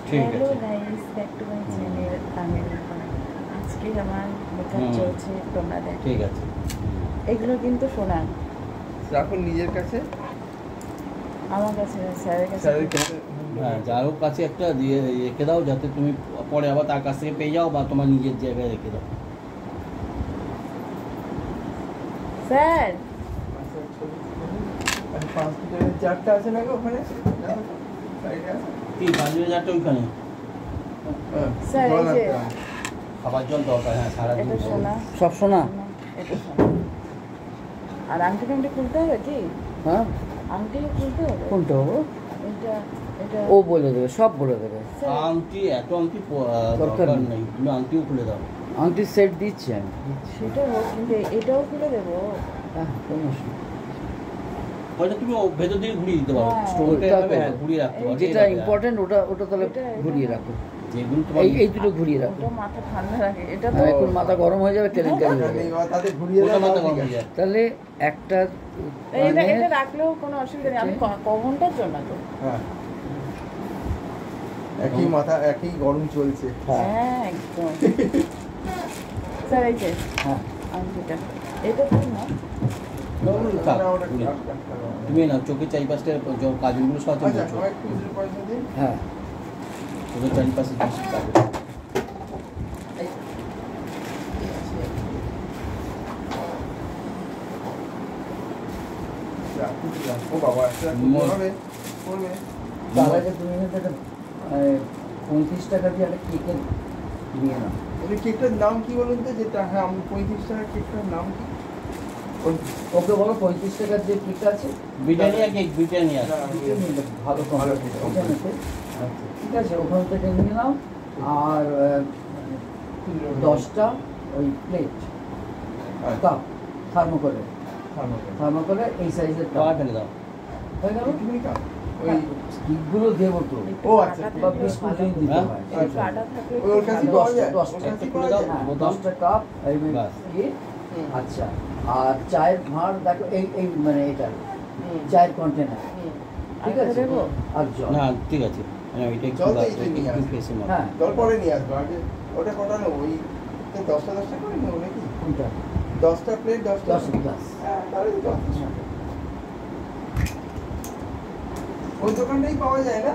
ঠিক হ্যালো আছে। Guys, back to my channel Tamil. আজকে আমার মেকআপ চলছে, তোমরা দেখো। ঠিক আছে, এগুলো কিন্তু শোনান রাখুন নিজের কাছে, আমার কাছে, স্যারের কাছে। স্যারের কাছে। হ্যাঁ, যারও কাছে একটা দিয়ে রেখে দাও, যাতে তুমি পরে আবার তার কাছ থেকে পেয়ে যাও বা তোমার নিজের জায়গায় রেখে দাও। স্যার, চারটা আছে না ওখানে, সাইডে আছে। কি 5,000টা ওইখানে স্যার এই যে খাবার জল দরকার। হ্যাঁ, সারাদিন এটা শোনা, সব শোনা। এটা শোনা। আর আংটি টাংটি খুলতে হবে কি? হ্যাঁ, আংটিও খুলতে হবে। কোনটা হবো? এটা এটা ও বলে দেবে, সব বলে দেবে। আংটি এত আংটি দরকার নেই, তুমি আংটিও খুলে দাও। আংটির সেট দিচ্ছি আমি। সেটা হোক, কিন্তু এটাও খুলে দেবো। হ্যাঁ, কোনো অসুবিধা হয়তো তুমি ভেতর দিকে ঘুরিয়ে দিতে পারো, হ্যাঁ, স্টোনটা ওটা এভাবে করো। ঘুরিয়ে রাখতে পারো। যেটা ইম্পর্টেন্ট ওটা তাহলে এটা- ঘুরিয়ে রাখো। যেগুলো তোমার এই দুটো ঘুরিয়ে রাখো। ওটা মাথা ঠান্ডা লাগে, এটা তো আর এখন মাথা গরম হয়ে যাবে, কেলেঙ্কারি হয়ে যাবে। তাতে ঘুরিয়ে ওটা দাও, মাথা ঠিক গরম হয়ে আছে। যায়। তাহলে একটা এটা মানে এটা রাখলেও কোনো অসুবিধা নেই। আমি ক ঘন্টার জন্য তো। হ্যাঁ, একই মাথা, একই গরম চলছে। হ্যাঁ একদম। স্যার এই যে হ্যাঁ, আংটিটা, এটা তো না। থাক, না, ওটা ঘুরিয়ে। রাখতে হবে। তুমি না চোখের চারিপাশটা কাজলগুলো সব আচ্ছা, বলছো, সবাই খুচরো পয়সা দিন। হ্যাঁ, চোখের চারিপাশে বেশি কাজল। রাখুন, রাখো বাবা, একটা হবে, করবে। তার আগে তুমি কিন্তু একটা 35 টাকা দিয়ে একটা কেকের নিয়ে নাও। এই কেকটার নাম কি বলুন তো? যেটা, হ্যাঁ, আমি 35 টাকার কেকটার নাম কি? ওকে বলো 35 টাকার যে কেক আছে ব্রিটানিয়া কেক, ব্রিটানিয়া। না, এটা নিলে ভালো ভালো কোম্পানি। কেক, ওটা নিতে। আচ্ছা, ঠিক আছে, ওখান থেকে নিয়ে নাও। আর 10টা ওই প্লেট, কাপ, থার্মোকলে এই সাইজের খাবার কাপ ফেলে দাও। হয়ে গেল। ওই স্টিকগুলো দেবো তো, ও আচ্ছা, বা বিস্কুট যদি দিতে হ্যাঁ? হয়। একটু আটা থাকলে ওর কাছে ভালো। পাওয়া যায়? 10টা, ওর কাছে খুলে পাওয়া দাও। যায়? হ্যাঁ, বোতাম। 10টা কাপ এই বাস। ইয়ে। হুম, আচ্ছা, আর চায়ের ভাঁড় দেখো, এই মানে এটা হুম, চায়ের কন্টেনার, হুম। ঠিক আর আছে, দেবো? আর জল। না ঠিক আছে, এটা একটু জল তো বাদ, এইটা নিয়ে একটু আসবে। ফেসে মারো। হ্যাঁ, জল পরে নিয়ে আসবো আগে। ওটা কটা নেবো? ওই 10টা করে নেবো নাকি? কোনটা? 10টা প্লেট, 10টা 10 গ্লাস। হ্যাঁ, তাহলে তো 10টা। ওই দোকানটাই পাওয়া যায় না?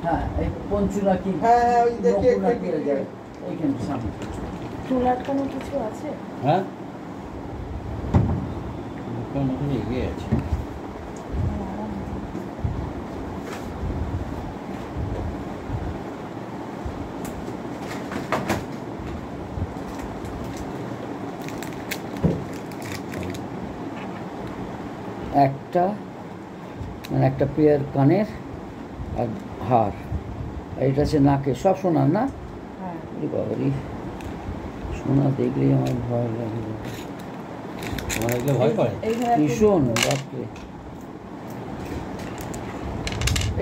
হ্যাঁ, এই পঞ্চুলা কি, হ্যাঁ, হ্যাঁ, ওই দেখে নকুলা একটা কি বিক্রি যায়, এইখানে সামনে। চুল আটকানো কিছু আছে? হ্যাঁ, দোকান ওখানে এগিয়ে আছে। একটা মানে একটা পেয়ার কানের আর হার, আর এটা হচ্ছে নাকে, সব সোনার না? হ্যাঁ। ওরে বাবারি, সোনা দেখলেই আমার ভয় লাগে, তোমার এগুলো ভয় করে? এইখানে একটু- ভীষণ, বাপরে।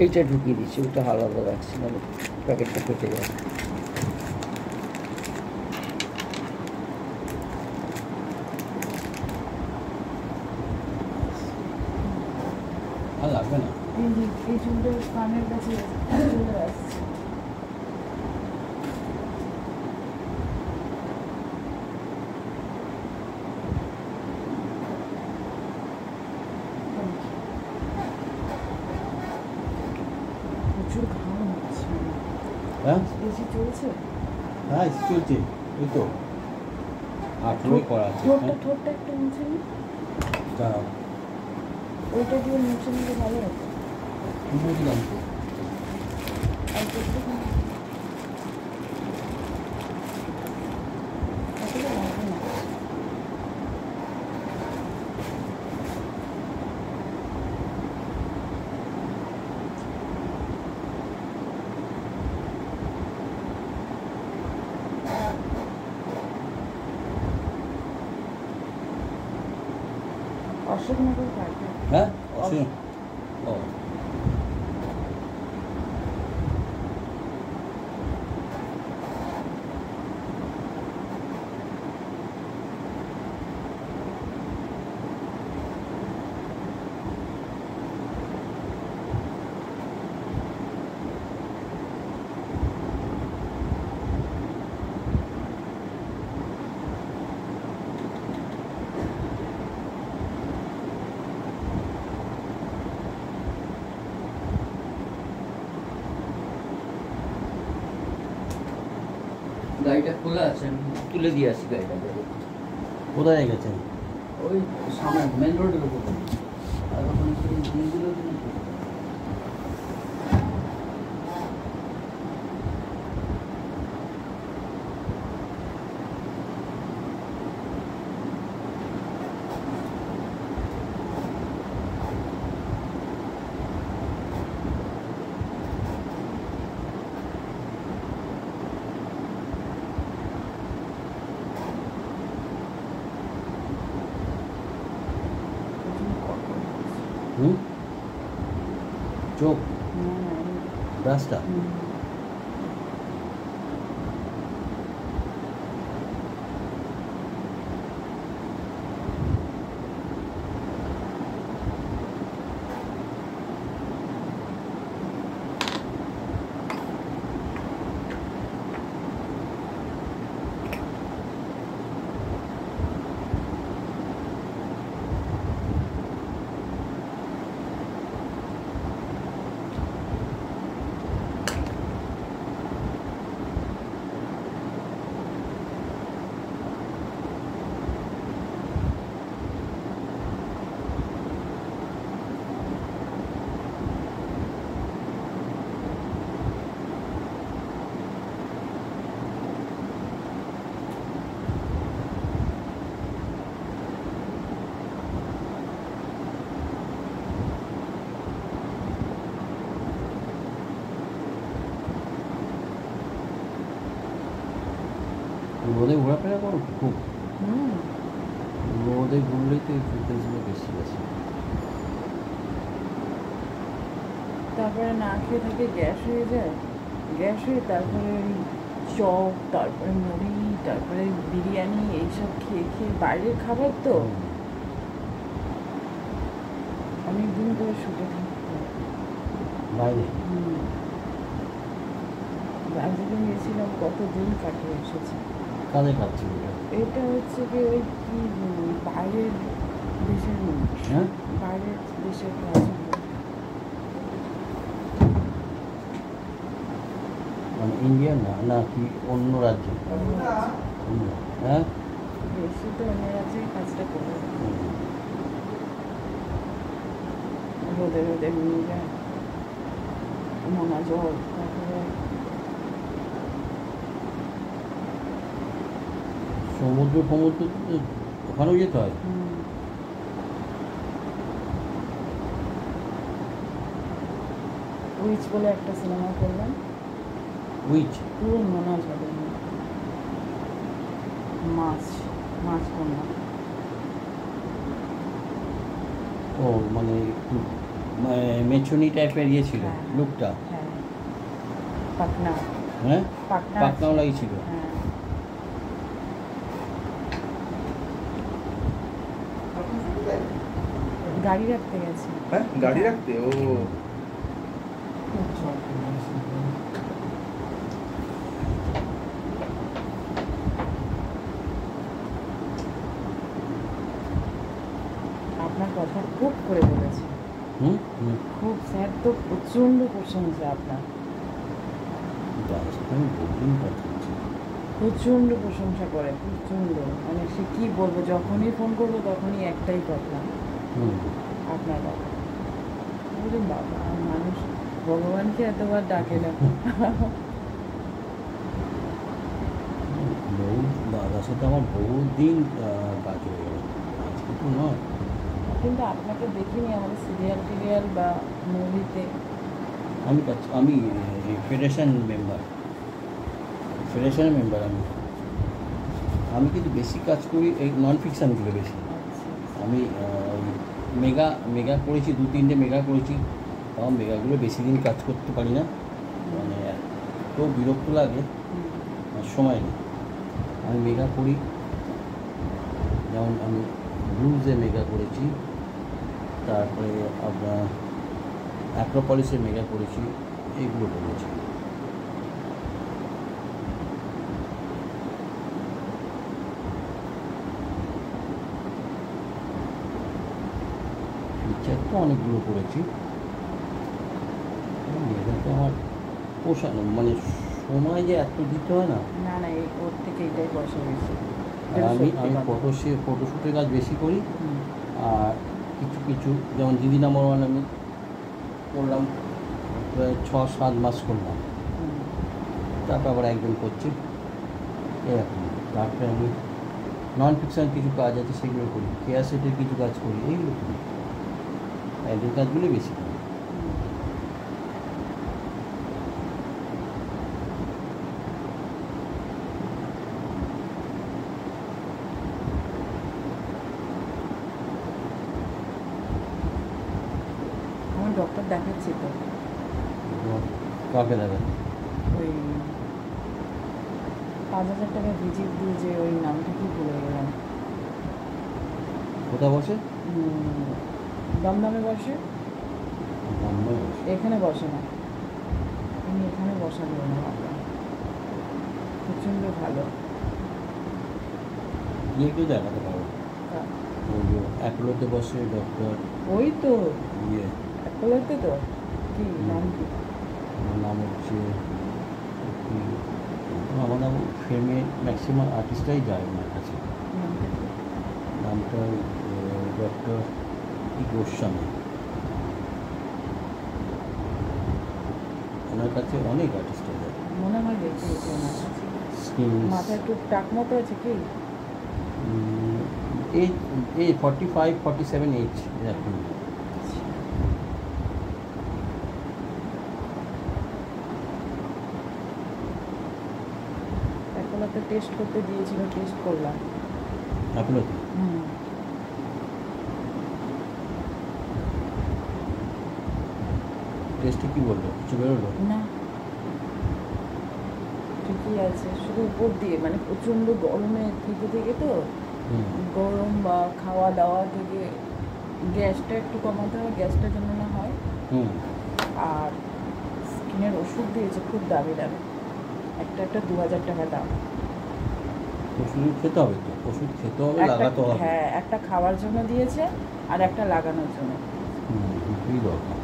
এইটা ঢুকিয়ে দিচ্ছি, ওটা আলাদা রাখছি, নাহলে প্যাকেটটা ফেটে যাবে। আর লাগবে না। এই চুলটা কানের কাছে চলে আসছে। প্রচুর ঘাম হচ্ছে। হ্যাঁ, বেশি চলছে। হ্যাঁ চলছে, এই তো আঠেরোই করা আছে। ঠোঁটটা একটু মুছে নি, দাঁড়াও, ওইটা দিয়ে মুছে নিলে ভালো হতো। বুঝলাম তো। আর চোখটা আসলে লাগবে না। অশোকনগর পার্কে। হ্যাঁ, অসীম। ও গাড়িটা খোলা আছে, আমি তুলে দিয়ে আসি গাড়িটা। কোথায় গেছেন? ওই সামনে মেন রোডের উপর। আর ওখানে দিনগুলো হুম, চোখ না, না, ব্রাশটা রোদে ঘোরাফেরা করো খুব? হুম, রোদে ঘুরলেই তো এই ফ্রিকোয়েন্সিগুলো বেশি আছে। তারপরে না খেয়ে থেকে গ্যাস হয়ে যায়, গ্যাস হয়ে তারপরে ওই চপ, তারপরে মুড়ি, তারপরে বিরিয়ানি এইসব খেয়ে খেয়ে বাইরের খাবার তো অনেক দিন ধরে শুটে থাকতে হয়। বাইরে দার্জিলিং গেছিলাম, কতদিন কাটিয়ে এসেছি। কাজে খাচ্ছি ওটা। এটা হচ্ছে কি ওই কি বাইরের দেশের মানুষ, হ্যাঁ, বাইরের দেশের কাজগুলো। মানে ইন্ডিয়ান না, না কি অন্য রাজ্যে? অন্য, হ্যাঁ। বেশি তো অন্য রাজ্যে কাজটা করে রোদে রোদে নিয়ে যায়, নোনা জল, তারপরে সমুদ্র সমুদ্র ওখানেও যেতে হয়? উইচ বলে একটা সিনেমা করলাম, উইচ? পুরো নোনা জলের মধ্যে মাছ, মাছ কন্যা। ও মানে একটু মেছুনি টাইপের ইয়ে ছিল হ্যাঁ। লুকটা? হ্যাঁ, পাটনা, হ্যাঁ, পাটনা পাকনাও লাগিয়েছিল। হ্যাঁ, গাড়ি রাখতে গেছে। হ্যাঁ, গাড়ি রাখতে ও আপনার কথা খুব করে বলেছে, হুম হুম, খুব স্যার তো প্রচণ্ড প্রশংসা আপনার, আমি বহুদিন কথা বলছি। প্রচণ্ড প্রশংসা করে, প্রচণ্ড, মানে সে কী বলবো, যখনই ফোন করবো তখনই একটাই কথা, হুম, আপনার কথা। বলি বাবা, মানুষ ভগবানকে এতবার ডাকে না। বহু দাদার সাথে আমার বহুদিন কাজ হয়ে গেল, আজকে তো নয়। কিন্তু আপনাকে দেখিনি আমাদের সিরিয়াল টিরিয়াল বা মুভিতে। আমি ফেডারেশন মেম্বার, ফেডারেশনের মেম্বার আমি কিন্তু বেশি কাজ করি এই নন ফিকশানগুলো বেশি। আমি মেগা মেগা করেছি, 2-3টে মেগা করেছি, তাও মেগাগুলো বেশি দিন কাজ করতে পারি না, মানে এত বিরক্ত লাগে, আর সময় নেই। আমি মেগা করি, যেমন আমি ব্লুজে মেগা করেছি, তারপরে আপনার অ্যাক্রোপলিসে মেগা করেছি, এইগুলো করেছি। ফিচার তো অনেকগুলো করেছি, মেগাতে আমার পোষানো মানে সময় যে এত দিতে হয় না। না না, এই ওর থেকে এটাই বসে হয়েছে। আর আমি ফটোশ্যুটের কাজ বেশি করি। আর কিছু কিছু যেমন দিদি নাম্বার ওয়ান আমি করলাম প্রায় 6-7 মাস করলাম, তারপর আবার একজন করছে এরকম। তারপরে আমি নন ফিকশন কিছু কাজ আছে সেগুলো করি, কেয়ার সেটের কিছু কাজ করি, এইগুলো করি, এদের কাজগুলো বেশি করি। আমার ডক্টর দেখাচ্ছি তো, কাকে দেখান? ওই 5,000 টাকা ভিজিট দিয়ে যে ওই নামটা কি ভুলে গেলাম। কোথায় বসে? দমদমে বসে, দমদমে বসে। এখানে বসে না, আমি এখানে বসাবো না বাবা, প্রচণ্ড ভালো। গিয়ে কেউ দেখাতে পারো। ওই যে অ্যাপোলোতে বসে ডক্টর ওই তো ইয়ে, অ্যাপোলোতে তো, কি নাম কি? আমার নাম হচ্ছে কি, আমার নাম ফেমে ম্যাক্সিমাম আর্টিস্টরাই যায় ওনার কাছে। নামটা কি? নামটা ডক্টর গোস্বামী। ওনার কাছে অনেক আর্টিস্টরা যায়। মনে হয় দেখে এটা আমার কাছে। স্কিন মাথায় একটু টাক মতো আছে কি? এই 45-47 এইজ এরকম। অ্যাপোলোতে টেস্ট করতে দিয়েছিল, টেস্ট করলাম। অ্যাপোলোতে টেস্টে কী বললো? কিছু বেরোলো? না, ঠিকই আছে, শুধু উপর দিয়ে মানে প্রচণ্ড গরমে থেকে থেকে তো, গরম বা খাওয়া দাওয়া থেকে গ্যাসটা একটু কমাতে হবে, গ্যাসটা যেন না হয়। আর স্কিনের ওষুধ দিয়েছে খুব দামি দামি, একটা 2,000 টাকা দাম। ওষুধ খেতে হবে তো, ওষুধ খেতে হবে, লাগাতে হবে। হ্যাঁ, একটা খাওয়ার জন্য দিয়েছে আর একটা লাগানোর জন্য। দুটোই দরকার।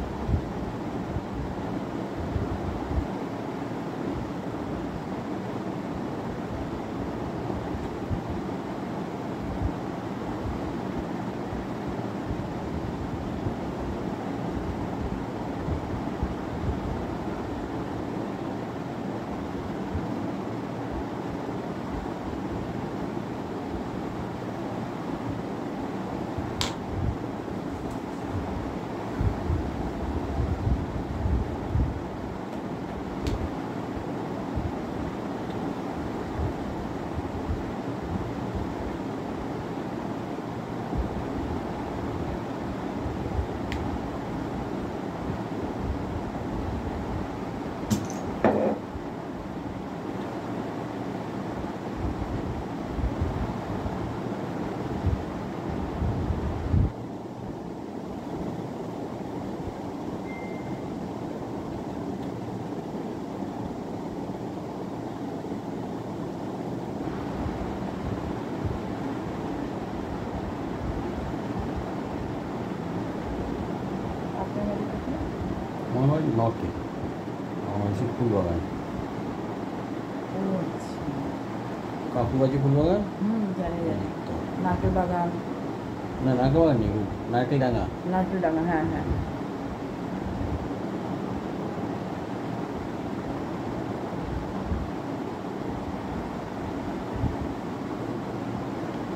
আপনার বাড়ি কোথায়? আমার বাড়ি নর্থে, আমার হচ্ছে ফুলবাগান। ও আচ্ছা, কাকুবাজি ফুলবাগান। জানি জানি। নারকেল বাগান। না, নাকাবাগান নেই, নারকেলডাঙ্গা। নারকেল ডাঙা, হ্যাঁ হ্যাঁ।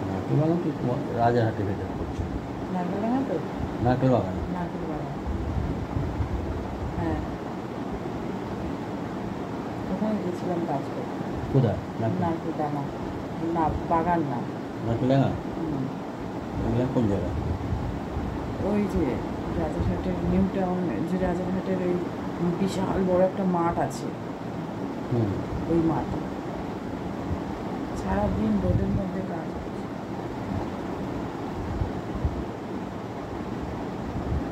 নারকেলবাগান তো তোমার রাজারহাটে ভেতর করছে। নারকেল ডাঙা তো, নারকেলবাগান। নারকেল বাগান, হ্যাঁ। ওখানে গেছিলাম কাজ করতে। কোথায়? নারকেল ডাঙা না, বাগান না। নারকেলডাঙ্গা। হুম। এগুলো কোন জায়গা? ওই যে রাজারহাটের নিউ টাউন, যে রাজারহাটের ওই বিশাল বড় একটা মাঠ আছে, ওই মাঠ। সারাদিন রোদের মধ্যে কাজ করছে।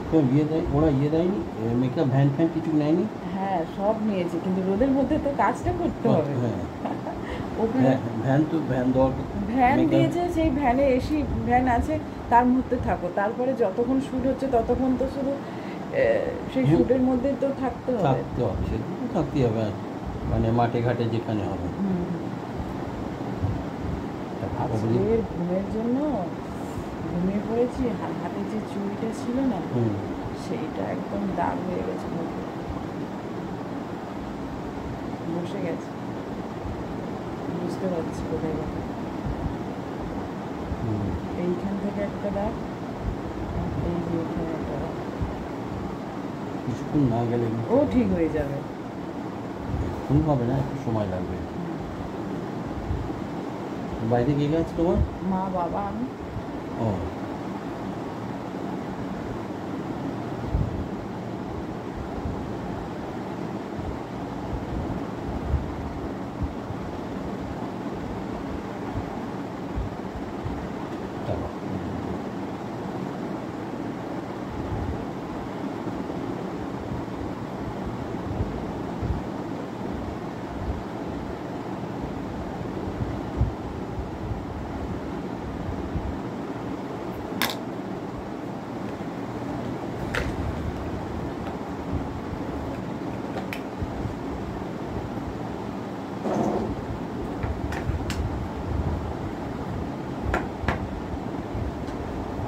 তো ইয়ে দেয়, ওরা ইয়ে দেয়নি, মেকআপ ভ্যান ফ্যান কিছু নেয়নি? হ্যাঁ, সব নিয়েছে, কিন্তু রোদের মধ্যে তো কাজটা করতে হবে। হ্যাঁ, ওখানে ভ্যান তো ভ্যান দেওয়ার ভ্যান makeup- দিয়েছে, সেই ভ্যানে এসি ভ্যান আছে, তার মধ্যে থাকো, তারপরে যতক্ষণ শ্যুট হচ্ছে ততক্ষণ তো শুধু সেই শ্যুটের মধ্যে তো থাকতে হবে। থাকতে হবে, সেটা তো থাকতেই হবে। মানে মাঠে ঘাটে যেখানে হবে। তা ভালো বলি। আজকের ঘুমের জন্য ঘুমিয়ে পড়েছি, হাতে যে চুড়িটা ছিল না হুম। সেইটা একদম দাগ হয়ে গেছে মুখে, বসে গেছে, বুঝতে পারছি কোথায় গেছে। হুম। এইখান থেকে একটা দাগ, এই যে এখানে একটা দাগ। কিছুক্ষণ না গেলে ও ঠিক হয়ে যাবে। এখন হবে না, একটু সময় লাগবে। বাইরে কে গেছে তোমার? মা, বাবা, আমি। ও, চলো।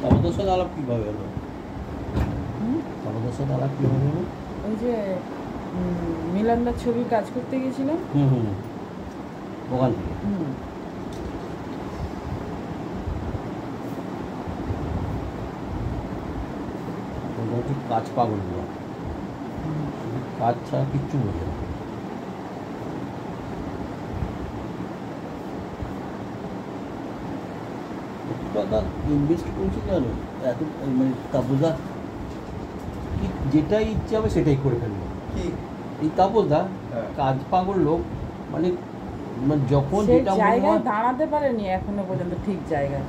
তোমাদের সাথে আলাপ কীভাবে হলো? হুম? তোমাদের সাথে আলাপ কীভাবে হলো? ওই যে মিলনদার ছবি কাজ করতে গেছিলাম। হুম হুম, ওখান থেকে। হুম। ওটা হচ্ছে কাজ পাগলগুলো, কাজ ছাড়া কিচ্ছু বোঝে না। টাকা ইনভেস্ট করছি জানো, এত মানে তাপসদা কি যেটাই ইচ্ছে হবে সেটাই করে ফেলবে। কি এই তাপসদা হ্যাঁ। কাজ পাগল লোক, মানে মানে যখন সেই যেটা মনে জায়গায় হয় দাঁড়াতে পারেনি এখনো পর্যন্ত ঠিক জায়গায়।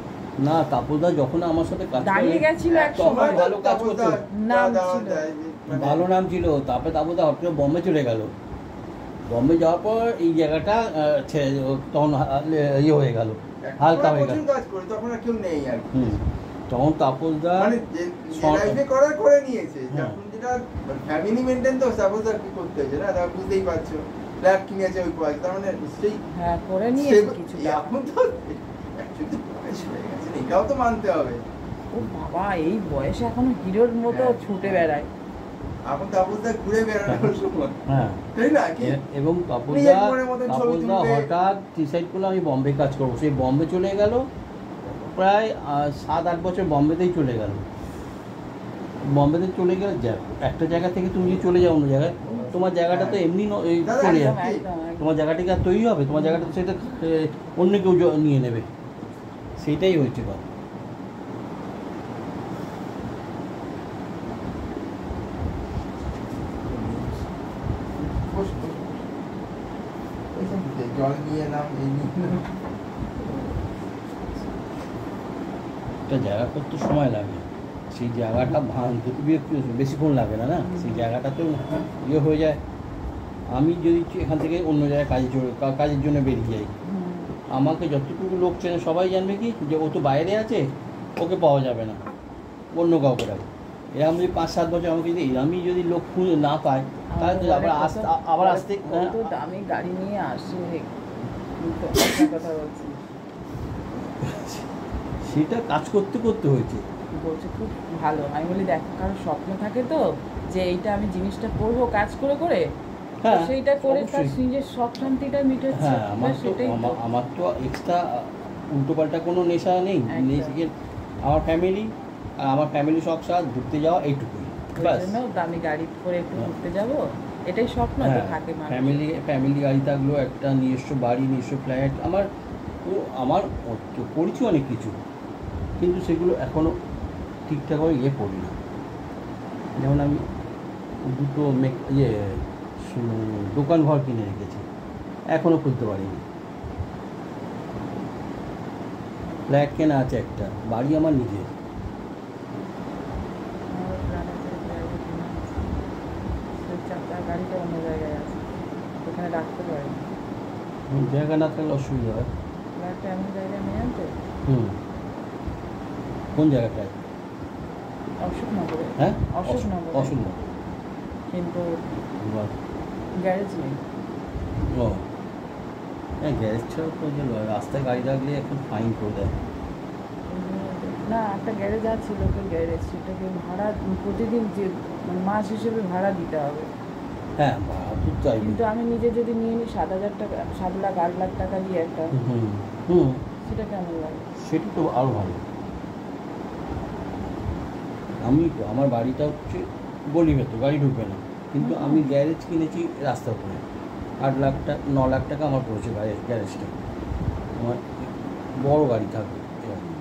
না, তাপসদা যখন আমার সাথে কাজ দাঁড়িয়ে করে গেছিল এক তখন সময়। ভালো কাজ করতো, নাম দেওয়া ছিল। যায় যে, মানে ভালো নাম ছিল। তারপরে তাপসদা হট করে বম্বে চলে গেল। বম্বে যাওয়ার পর এই জায়গাটা তখন ইয়ে হয়ে গেল, একটা হালকা হয়ে প্রচুর গেল। কাজ করি, তখন আর কেউ নেই আর কি। হুম, তখন তাপসদা মানে যে সর- লাইফে করার করে নিয়েছে, হ্যাঁ। যখন যেটা ফ্যামিলি মেনটেন, তো সাপোজ আর কি করতে হয়েছে না, তারা বুঝতেই পারছো, ফ্ল্যাট কিনেছে ওই পয়সা, তার মানে নিশ্চয়ই হ্যাঁ, করে নিয়েছে কিছুটা। এখন তো actually বয়স হয়ে গেছে, এটাও তো মানতে হবে। ও বাবা, এই বয়সে এখনো হিরোর মতো হ্যাঁ, ছুটে হ্যাঁ। বেড়ায়। এখন তাপসদা ঘুরে বেড়ানোর সময়, হ্যাঁ, তাই না কি? এবং নিজের মনের মতন ছবি তাপসদা তুলবে। হঠাৎ ডিসাইড করলো আমি বম্বে কাজ করবো। সেই বম্বে চলে গেল, প্রায় 7-8 বছর বম্বেতেই চলে গেল। বম্বেতে চলে গেলে একটা জায়গা থেকে তুমি যদি চলে যাও অন্য জায়গায়, তোমার জায়গাটা তো এমনি দাদা, চলে একদম, যাবে। একদম, একদম। তোমার জায়গাটা কি আর তৈরি হবে? তোমার জায়গাটা তো সেটা অন্য কেউ নিয়ে নেবে। সেইটাই হয়েছে কথা। বস, বস। এইসব জল নিয়ে নাও, এই নিয়ে নাও। একটা জায়গা করতে সময় লাগে, সেই জায়গাটা ভাঙতে বেশিক্ষণ লাগে না, না সেই জায়গাটাতে ইয়ে হয়ে যায়। আমি যদি এখান থেকে অন্য জায়গায় কাজের জন্য বেরিয়ে যাই, হুম। আমাকে যতটুকু লোক চেনে সবাই জানবে কি যে ও তো বাইরে আছে, ওকে পাওয়া যাবে না, অন্য কাউকে রাখবে। এরকম যদি 5-7 বছর আমাকে যদি আমি যদি লোক খুঁজে না পাই, তাহলে তো আবার আসতে কত দামি গাড়ি নিয়ে আসে, কিন্তু একটা কথা বলছি, সেটা কাজ করতে করতে হয়েছে। বলছে খুব ভালো। আমি বলি দেখ, কারো স্বপ্ন থাকে তো যে এইটা আমি জিনিসটা করবো কাজ করে করে, তো হ্যাঁ, সেইটা করে তার অবশ্যই। নিজের শখ শান্তিটা মিটাচ্ছে। হ্যাঁ, ব্যাস সেটাই তো। আমার তো এক্সট্রা উল্টোপাল্টা কোনো নেশা নেই। একদম। আমার ফ্যামিলি আর আমার ফ্যামিলি সব সাথ ঘুরতে যাওয়া এইটুকুই, ওই ব্যাস। জন্য দামি গাড়ি করে একটু হ্যাঁ। ঘুরতে যাবো, এটাই স্বপ্ন তো হ্যাঁ, থাকে মানুষ। ফ্যামিলি গাড়ি থাকলো, একটা নিজস্ব বাড়ি, নিজস্ব ফ্ল্যাট। আমার করেছি অনেক কিছু, কিন্তু সেগুলো এখনও ঠিকঠাকভাবে করি না। যেমন আমি দুটো দোকান ঘর কিনে রেখেছি, এখনও খুলতে পারিনি। ফ্ল্যাট কেনা আছে একটা, বাড়ি আমার নিজের। আমার প্ল্যান আছে গাড়ি কেনা আছে। সেই চাকার গাড়িটা অন্য জায়গায় আছে, ওখানে রাখতে পারি। জায়গা না থাকলে অসুবিধা হয়। ফ্ল্যাটটা এমন জায়গায় নিয়ে আনতে, হুম, কোন জায়গাটায়? অশোকনগরে। হ্যাঁ, অশোকনগরে। অশোকনগর। কিন্তু বাহ। গ্যারেজ নেই। ও হ্যাঁ, গ্যারেজ ছাড়া তো যে রাস্তায় গাড়ি রাখলে এখন ফাইন করে দেয়। না, একটা গ্যারেজ আছে, লোকের গ্যারেজ, সেটাকে ভাড়া প্রতিদিন যে মানে মাস হিসেবে ভাড়া দিতে হবে। হ্যাঁ, ভাড়া তো চাইবে। কিন্তু আমি নিজে যদি নিয়ে নিই 7,000 টাকা, 7 লাখ 8 লাখ টাকা দিয়ে একটা, হুম হুম, সেটা কেমন লাগে? সেটা তো আরও ভালো। আমি আমার বাড়িটা হচ্ছে গলি ভেতর, গাড়ি ঢুকবে না, কিন্তু আমি গ্যারেজ কিনেছি রাস্তার উপরে। 8 লাখ টাকা 9 লাখ টাকা আমার পড়েছে গ্যারেজটা। আমার বড় গাড়ি থাকবে এরকম।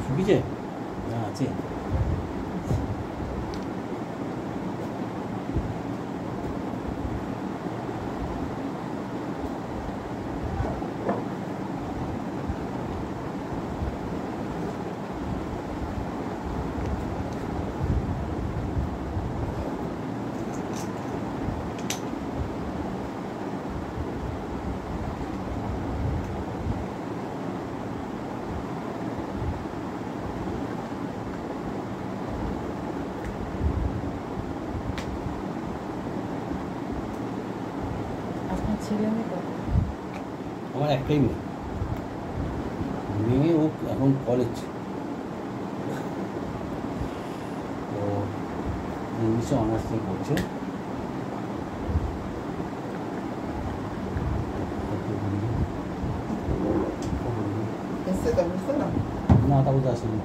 শুকিয়েছে? না, আছে। আপনার ছেলে মেয়ে কত? আমার একটাই মেয়ে। মেয়ে ও এখন কলেজ, তো ইংলিশে অনার্স নিয়ে পড়ছে। এসছে তো, বুঝতে না? না, তা বুঝতে আসেনি।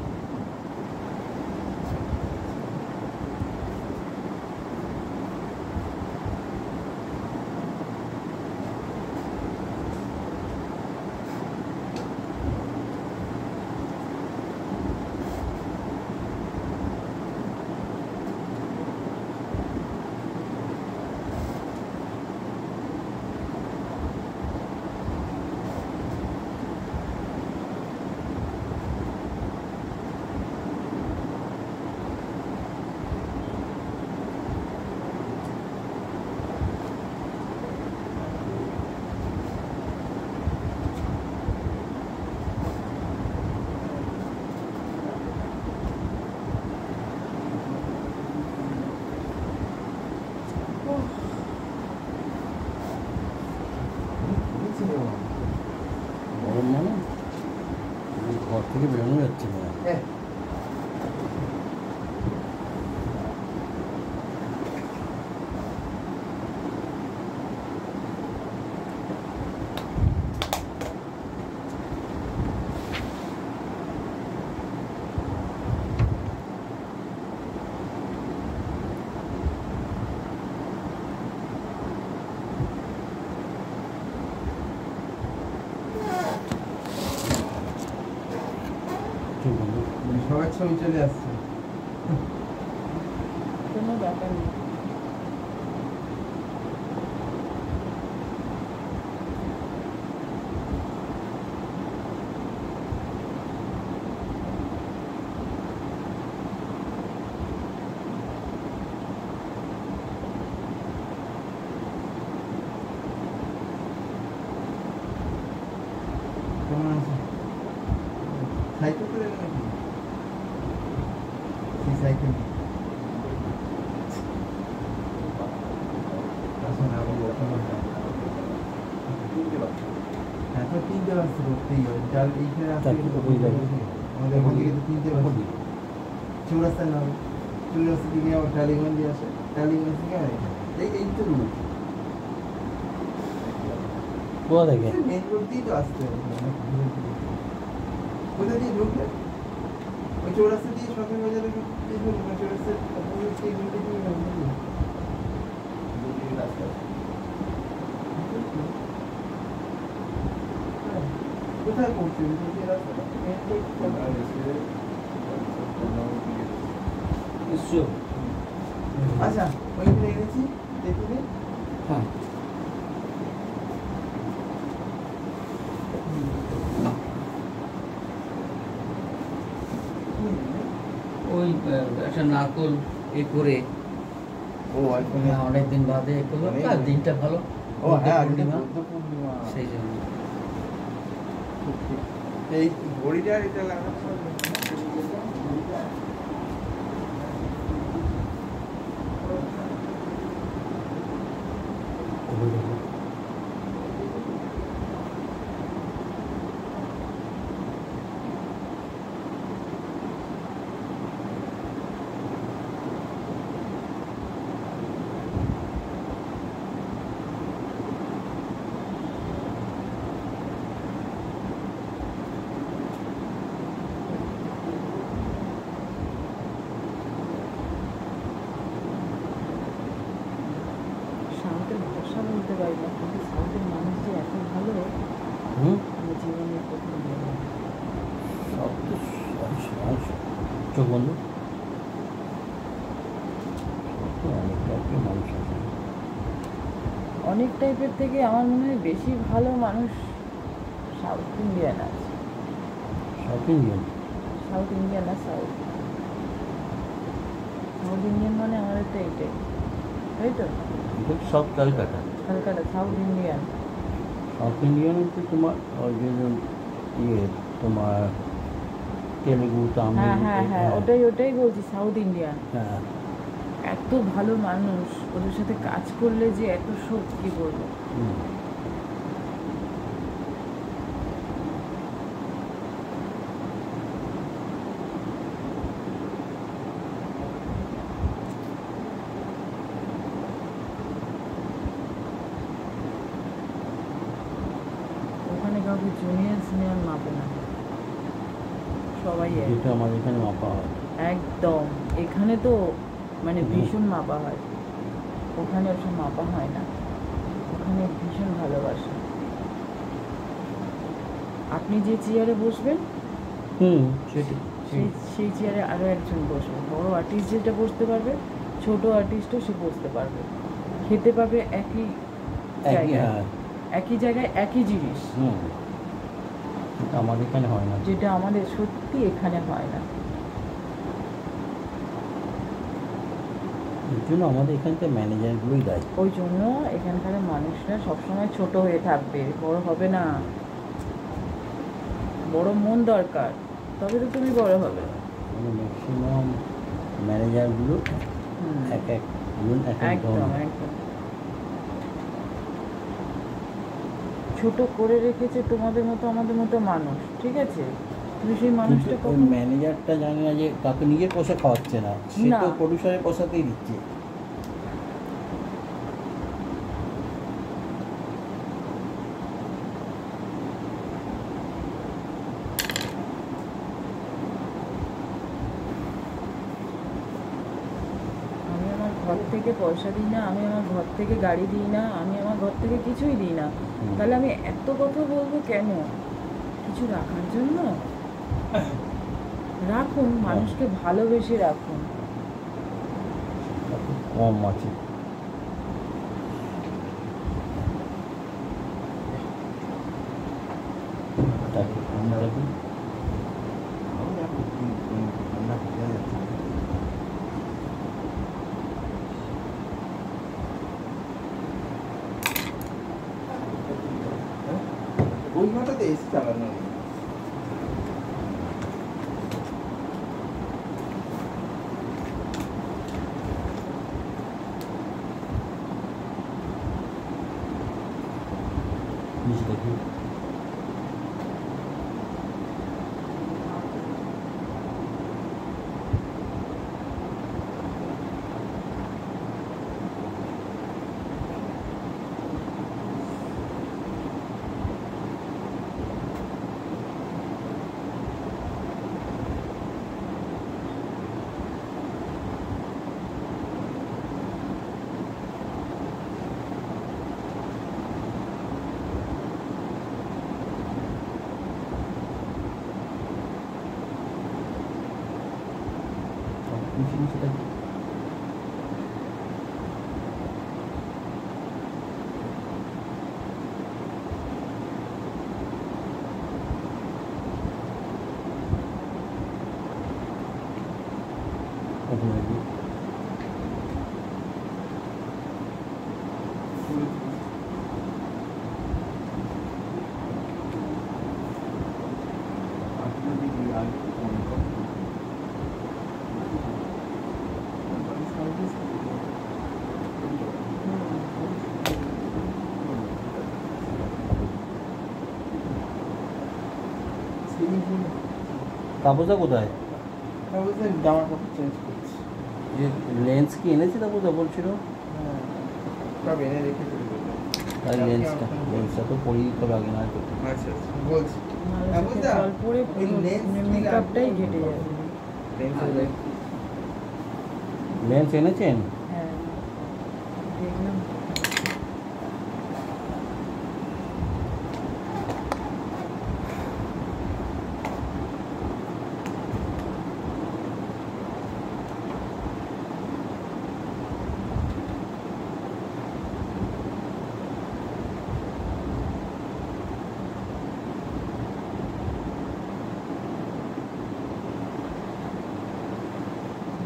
গরম মানে ঘর থেকে বেরোনো যাচ্ছে না। হ্যাঁ। সবার ছবি চলে আসছে। কোনো ব্যাপার নেই। হ্যাঁ তো 3টে বাজতে ঢুকতেই হবে, যার এইখানে আসতে তারপর গেলে ওই যাবে। আমাদের ওখান থেকে তো 3টে বাজতে চৌরাস্তায় নামে, চৌরাস্তা থেকে আবার টালিগঞ্জে আসে, টালিগঞ্জ থেকে আর এই তো রুট কোথা থেকে? মেন রোড দিয়েই তো আসতে হবে। কোথা দিয়ে ঢুকলে ওই চৌরাস্তা দিয়ে শপিং বাজারে ঢুকতে ঢুকবে, চৌরাস্তার opposite সেই রুটে দিয়ে ঢুকবে। রাস্তা কোথায় পড়ছে এই রাস্তাটা? মেন রোড নিশ্চয়। আচ্ছা ওইখানে এনেছি দেখি নে। হ্যাঁ ওই একটা নারকোল করে ও ওইখানে অনেকদিন বাদে এ করলো, অনেক আর দিনটা ভালো। ও হ্যাঁ আজকে পূর্ণিমা, বুদ্ধ পূর্ণিমা। সেই জন্য ঠিক, ঠিক। এই ঘড়িটা আর এটা লাগানো হবে। সাউথের ভাষা বলতে পারি না, কিন্তু সাউথের মানুষ যে এত ভালো হুম, আমি জীবনে প্রথম দেখলাম। সব তো সহজ। চোখ বন্ধ। সব তো অনেক টাইপের মানুষ আছে। অনেক টাইপের থেকে আমার মনে হয় বেশি ভালো মানুষ সাউথ ইন্ডিয়ান আছে। South Indian. সাউথ ইন্ডিয়ান না সাউথ সাউথ ইন্ডিয়ান মানে আমাদের তো এইটাই, তাই তো? এটা south Calcutta. Kolkata south Indian. South Indian হচ্ছে তোমার ওই যে ইয়ে তোমার তেলেগু, তামিল। হ্যাঁ হ্যাঁ হ্যাঁ, ওটাই বলছি, সাউথ ইন্ডিয়ান। হ্যাঁ। এত ভালো মানুষ, ওদের সাথে কাজ করলে যে এত সুখ, কি বলবো। হুম। ওখানে কাউকে জুনিয়র সিনিয়র মাপে না, সবাই এক। যেটা আমাদের এখানে মাপা হয়। একদম, এখানে তো মানে ভীষণ মাপা হয়, ওখানে ওসব মাপা হয় না, ওখানে ভীষণ ভালোবাসা। আপনি যে চেয়ারে বসবেন হুম, সেটা সেই চেয়ারে আরও একজন বসবে, বড় আর্টিস্ট যেটা বসতে পারবে, ছোট আর্টিস্টও সে বসতে পারবে, খেতে পাবে একই জায়গায়, হ্যাঁ। একই জায়গায় একই জিনিস, হুম, এটা আমাদের এখানে হয় না। যেটা আমাদের সত্যি এখানে হয় না। এর জন্য আমাদের এখানকার ম্যানেজারগুলোই দায়ী। ওই জন্য এখানকার মানুষরা সবসময় ছোট হয়ে থাকবে, বড় হবে না। বড় মন দরকার, তবে তো তুমি বড় হবে। মানে ম্যাক্সিমাম ম্যানেজারগুলো হুম, এক একজন এক এক একদম ধরনের। একদম ছোট করে রেখেছে তোমাদের মতো আমাদের মতো মানুষ, ঠিক আছে? তুমি সেই মানুষটা কিন্তু ওই কখন ম্যানেজারটা জানে না যে কাকে নিজের পয়সা খাওয়াচ্ছে না, সে না। তো প্রডিউসারের পয়সাতেই দিচ্ছে। আমি আমার ঘর থেকে পয়সা দিই না, আমি আমার ঘর থেকে গাড়ি দিই না, আমি আমার ঘর থেকে কিছুই দিই না, হুম। তাহলে আমি এত কথা বলবো কেন? কিছু রাখার জন্য রাখুন, মানুষকে ভালোবেসে রাখুন। খুব কম আছে। তাকে কম থাকে। ওই ঘরটাতে এসি চালানো নেই। নিচে দেখি নিচে নিচে দেখি ওখানে দেখি তাপসদা কোথায় জামা কাপড় চেঞ্জ করছি। যে লেন্স কি এনেছে তাপসদা বলছিল হ্যাঁ, সব এনে রেখে চলে গেলো। তাই লেন্সটা তো পরিয়ে দিতে হবে আগে না তো আচ্ছা আচ্ছা, বলছি নাহলে চোখে জল পড়ে ওই পুরো lens মেকআপটাই ঘেটে যাবে। লেন্স এনেছেন হ্যাঁ দেখলাম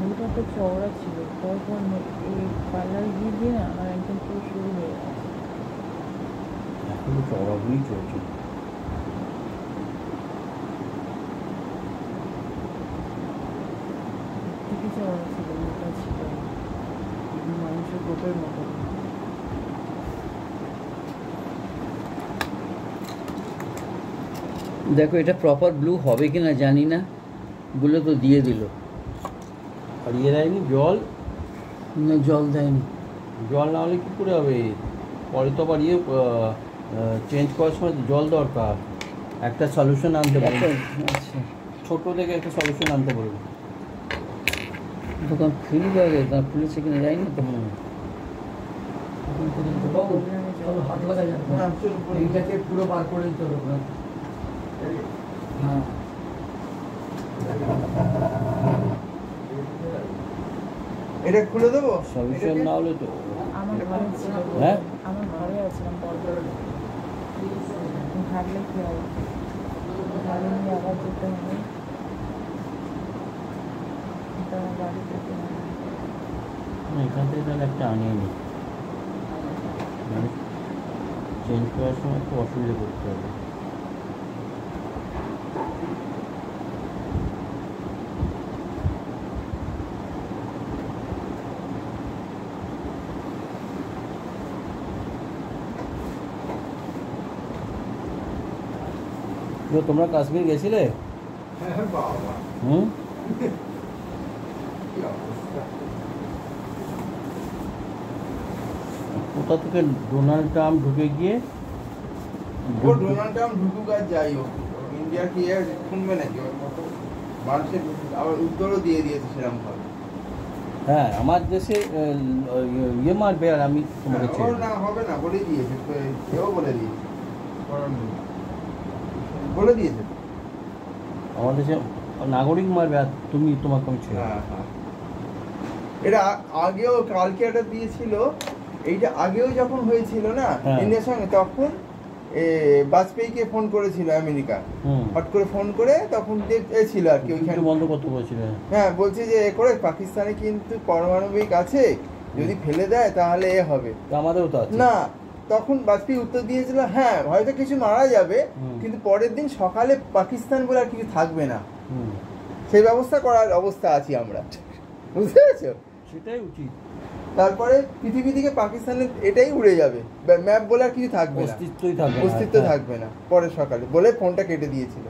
মুখটা তো চওড়া ছিল, পরপর এই পার্লারে গিয়ে দিয়ে না আমার একদম পুরো শুরু হয়ে গেছে। এখন তো চড়াগুলি চলছে থেকে চওড়া ছিল, মোটা ছিল, মানুষের গোপের মতো। দেখো এটা প্রপার ব্লু হবে কি না জানি না, গুলো তো দিয়ে দিল, আর ইয়ে দেয়নি জল না জল দেয়নি। জল না হলে কী করে হবে পরে তো আবার ইয়ে চেঞ্জ করার সময় জল দরকার একটা সলিউশন আনতে পারবে আচ্ছা ছোটো থেকে একটা সলিউশন আনতে পারবে দোকান খুলবে আগে, দোকান খুলেছে কিনা যাই না তো। হাত লাগা যাবে না। হ্যাঁ, চলো, বলো। এইটাকে পুরো বার করে দিতে হবে। হ্যাঁ এটা খুলে দেবো সলিউশন না হলে তো আমার ঘরে ছিল, হ্যাঁ? আমার ঘরে আছিলাম পরপর ভাবলে কি হবে, ভালো নিয়ে আবার যেতে হবে, এটা আমার বাড়ি থেকে না। এখান থেকে তাহলে একটা আনিয়ে নি মানে চেঞ্জ করার সময় একটু অসুবিধা করতে হবে তো তোমরা কাশ্মীর গেছিলে বাবা হুম কি অবস্থা। কোথা থেকে ডোনাল্ড ট্রাম্প ঢুকে গিয়ে ও ডোনাল্ড ট্রাম্প ঢুকুক আর যাই হোক, ইন্ডিয়া কি আর শুনবে নাকি ওর মতো? মানুষের আবার উত্তরও দিয়ে দিয়েছে সেরকম ভাবে। হ্যাঁ আমার দেশে ইয়ে মারবে আর আমি তোমাকে ওর ছেড়ে না দেবো। হবে না, বলে দিয়েছে, এও বলে দিয়েছে, করার নেই। বলে দিয়েছে। আমার দেশে নাগরিক মারবে আর তুমি তোমাকে আমি ছেড়ে দেবো। হ্যাঁ হ্যাঁ, এটা আগেও কালকে একটা দিয়েছিল, এইটা আগেও যখন হয়েছিল না হ্যাঁ। ইন্ডিয়ার সঙ্গে, তখন বাজপেয়ীকে ফোন করেছিল আমেরিকা, হুম হট করে ফোন করে তখন ছিল আর কি ওইখানে। একটু বন্ধ করতে বলছিল হ্যাঁ, বলছে যে এ করে পাকিস্তানে কিন্তু পারমাণবিক আছে, যদি ফেলে দেয় তাহলে এ হবে তো আমাদেরও তো আছে না। তখন বাজপেয়ী উত্তর দিয়েছিল হ্যাঁ হয়তো কিছু মারা যাবে, হুম। কিন্তু পরের দিন সকালে পাকিস্তান বলে আর কিছু থাকবে না, হুম সেই ব্যবস্থা করার অবস্থা আছি আমরা, বুঝতে পেরেছো? সেটাই উচিত তারপরে পৃথিবী থেকে পাকিস্তানের এটাই উড়ে যাবে, ম্যাপ বলে আর কিছু থাকবে না, অস্তিত্বই থাকবে না। অস্তিত্ব হ্যাঁ। থাকবে না পরের সকালে বলে ফোনটা কেটে দিয়েছিল।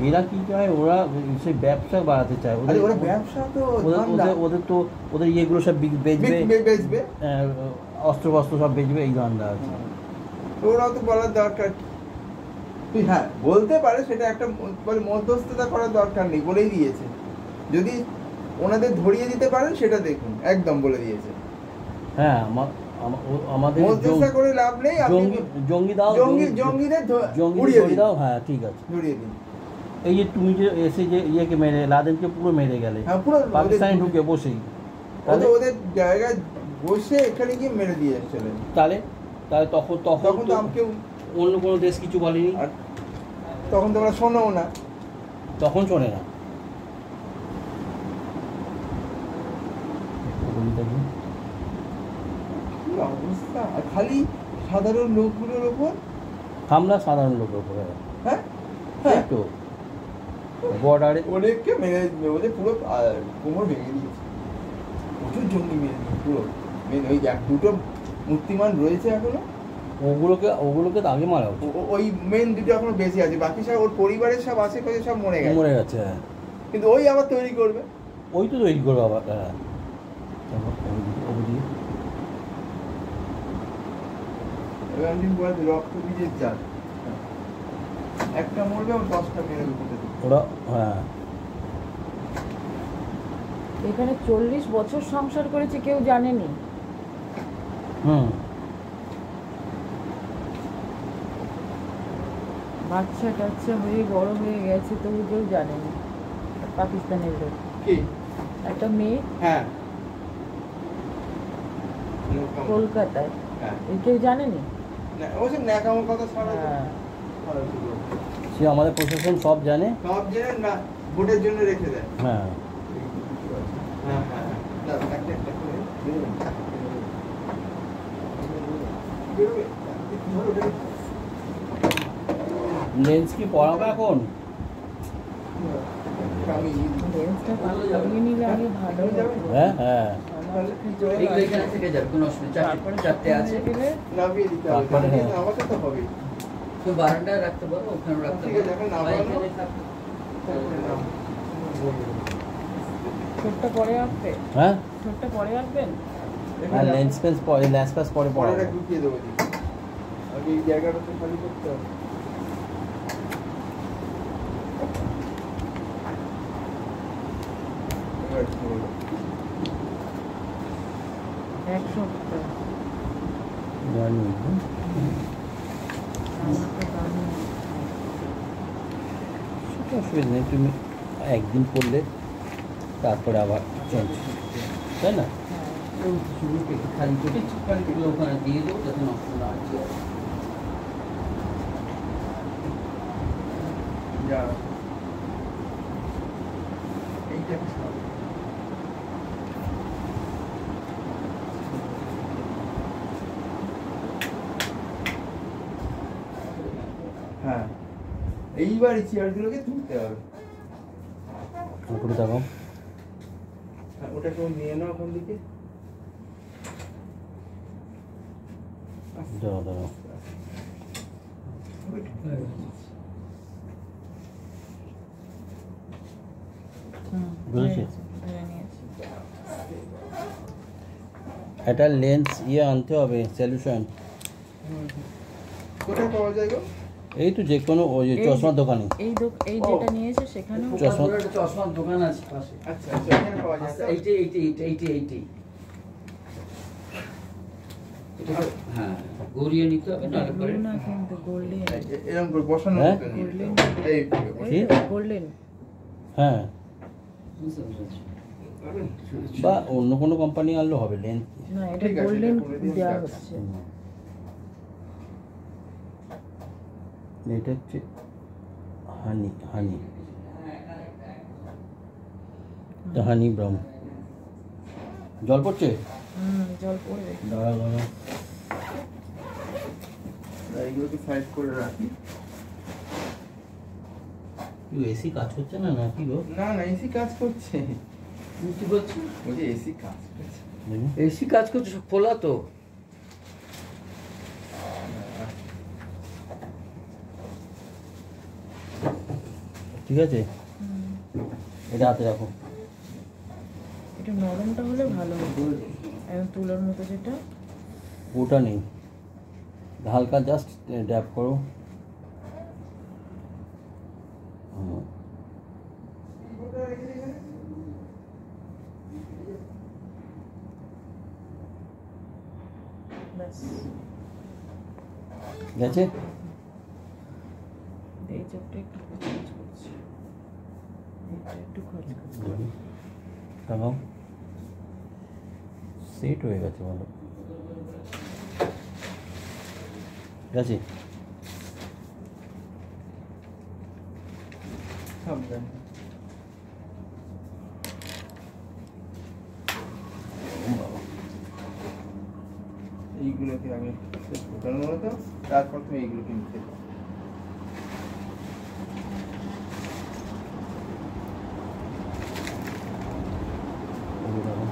এরা কি চায়, ওরা সেই ব্যবসা বাড়াতে চায়। আরে ওরা ব্যবসা তো ধান্দা। ওদের তো ওদের ইয়েগুলো সব বেচবে, বেচবে, অস্ত্র ফস্ত্র সব বেচবে, এই ধান্দা আছে। তো ওরাও তো বলার দরকার কি? তুই হ্যাঁ বলতে পারে, সেটা একটা বলে মধ্যস্থতা করার দরকার নেই, বলেই দিয়েছে। যদি ওনাদের ধরিয়ে দিতে পারেন সেটা দেখুন, একদম বলে দিয়েছে। হ্যাঁ, আমাদের মধ্যস্থতা করে লাভ নেই, আপনি জঙ্গি দাও, জঙ্গিদের জঙ্গি উড়িয়ে দিন, দাও। হ্যাঁ ঠিক আছে, ধরিয়ে দিন। এই যে তুমি যে এসে যে ইয়েকে মেরে, লাদেনকে পুরো মেরে গেলে, হ্যাঁ পুরো পাকিস্তানে ঢুকে বসেই, ওদের জায়গায় বসে এখানে গিয়ে মেরে দিয়ে চলে। তাহলে তাহলে তখন তখন তো কেউ অন্য কোনো দেশ কিছু বলেনি, আর তখন তোমরা শোনো না, তখন শোনে না। কি অবস্থা! আর খালি সাধারণ লোকগুলোর ওপর হামলা সাধারণ লোকের উপরে। হ্যাঁ হ্যাঁ তো বর্ডারে ওদেরকে মেরে, ওদের পুরো কোমর ভেঙে দিয়েছে, প্রচুর জঙ্গি মেরে দিয়েছে পুরো। ওই এক দুটো মূর্তিমান রয়েছে এখনো, ওগুলোকে তো আগে মারা উচিত। ওই মেন দুটো এখনো বেঁচে আছে, বাকি সব ওর পরিবারের সব আশেপাশে সব মরে গেছে। মরে গেছে, হ্যাঁ। কিন্তু ওই আবার তৈরি করবে, ওই তো তৈরি করবো আবার। হ্যাঁ, ওদিকে এবার দিন পরে রক্ত বীজের চাল, একটা মরবে আর 10টা মেরে দেবে ওরা। হ্যাঁ, এখানে 40 বছর সংসার করেছে, কেউ জানেনি। হুম, বাচ্চা কাচ্চা হয়ে বড় হয়ে গেছে, তবু কেউ জানেনি। পাকিস্তানের লোক, কি একটা মেয়ে হ্যাঁ কলকাতায়, হ্যাঁ এই কেউ জানেনি। ওসব ন্যাকামো কথা ছাড়া তো হ্যাঁ, ভালো ছিল। সে আমাদের প্রশাসন সব জানে। সব জেনে না ভোটের জন্য রেখে দেয়। হ্যাঁ, হ্যাঁ হ্যাঁ হ্যাঁ দাও, একটা একটা করে বেরোবে। বেরোবে। ধরো, বেরোবে। লেন্স কি পড়াবো এখন? আমি লেন্সটা করিয়ে নিলে আগে ভালো হতো। হ্যাঁ হ্যাঁ, এইগুলো এখানে থেকে যাবে, কোনো অসুবিধা, তারপরে চারটে আছে। দিলে নামিয়ে দিতে হবে, তারপরে হ্যাঁ। আমাকে তো হবে। তো বারান্দায় রাখতে পারো, ওখানে রাখতে ঠিক আছে, পারো, এখন বা নামানো। এখানে থাকতে তারপরে নাম। ছোটটা পরে আসবে, হ্যাঁ, ছোটটা পরে আসবেন। আর লেন্স পেন্স পরে, লেন্স পেন্স পরে পরে পড়াবো। ঢুকিয়ে দেবো দিদি। আগে এই জায়গাটা তো খালি করতে হবে। এবার কি হলো? এক সপ্তাহ জানি। আমার তো জানি না। সেটা অসুবিধা নেই, তুমি একদিন করলে তারপরে আবার চেঞ্জ, তাই না? হ্যাঁ, শুরুতে খালি কেটেছি, খালি কেটে ওখানে দিয়ে দেবো যাতে নষ্ট না হয়। যা। এইটা খাও। হ্যাঁ এইবার এই চেয়ারগুলোকে তুলতে হবে। উপরে থাকো। হ্যাঁ, ওটা কেউ নিয়ে নাও ওখান থেকে। দাও দাও। হুম, বুঝেছি। ধরে নিয়েছি। একটা লেন্স আনতে হবে, সলিউশন। কোথায় পাওয়া যায় গো? এই তো যে কোনো ওই যে চশমার দোকানে। এই এই যেটা নিয়েছে সেখানেও চশমা। একটা চশমার দোকান আছে পাশে। আচ্ছা আচ্ছা, এখানে পাওয়া যায় তো? এইটি এটা তো- হ্যাঁ, গড়িয়ে নিতে হবে, নাহলে পরে না, কিন্তু গোল্ডেন, এরকম করে বসানো হ্যাঁ? হতো নিয়ে। গোল্ডেন, এই কি? গোল্ডেন। হ্যাঁ, বুঝতে পেরেছি। বা অন্য কোনো কোম্পানি আনলেও হবে লেন্স। না, এটা ঠিক আছে, গোল্ডেন এটা করে দিন, দেওয়া যাক। হচ্ছে। এটা হচ্ছে হানি, হানি ব্রাউন। জল পড়ছে? জল পড়বে। দাঁড়া দাঁড়া। এইগুলোকে সাইড করে রাখি। এসি কাজ করছে না নাকি গো? না না, এসি কাজ করছে। তুমি কি বলছো? বলছি এসি কাজ করছে। দেখি। এসি কাজ করছে, সব খোলা তো। ঠিক আছে, এটা হাতে রাখো। এটা নরমটা হলে ভালো হতো, একদম তুলার মতো যেটা। ওটা নেই, হালকা জাস্ট ড্যাপ করো। হুম। ব্যাস, গেছে? এই চাপটা একটু খচখচ করছে, এটা একটু খচখচ করছে। টাঙাও, সেট হয়ে গেছে ভালো। গেছে? সাবধান। এইগুলোকে আগে ঢোকানো হতো, তারপর তুমি এইগুলোকে নিতে পারো। এগুলো দাও।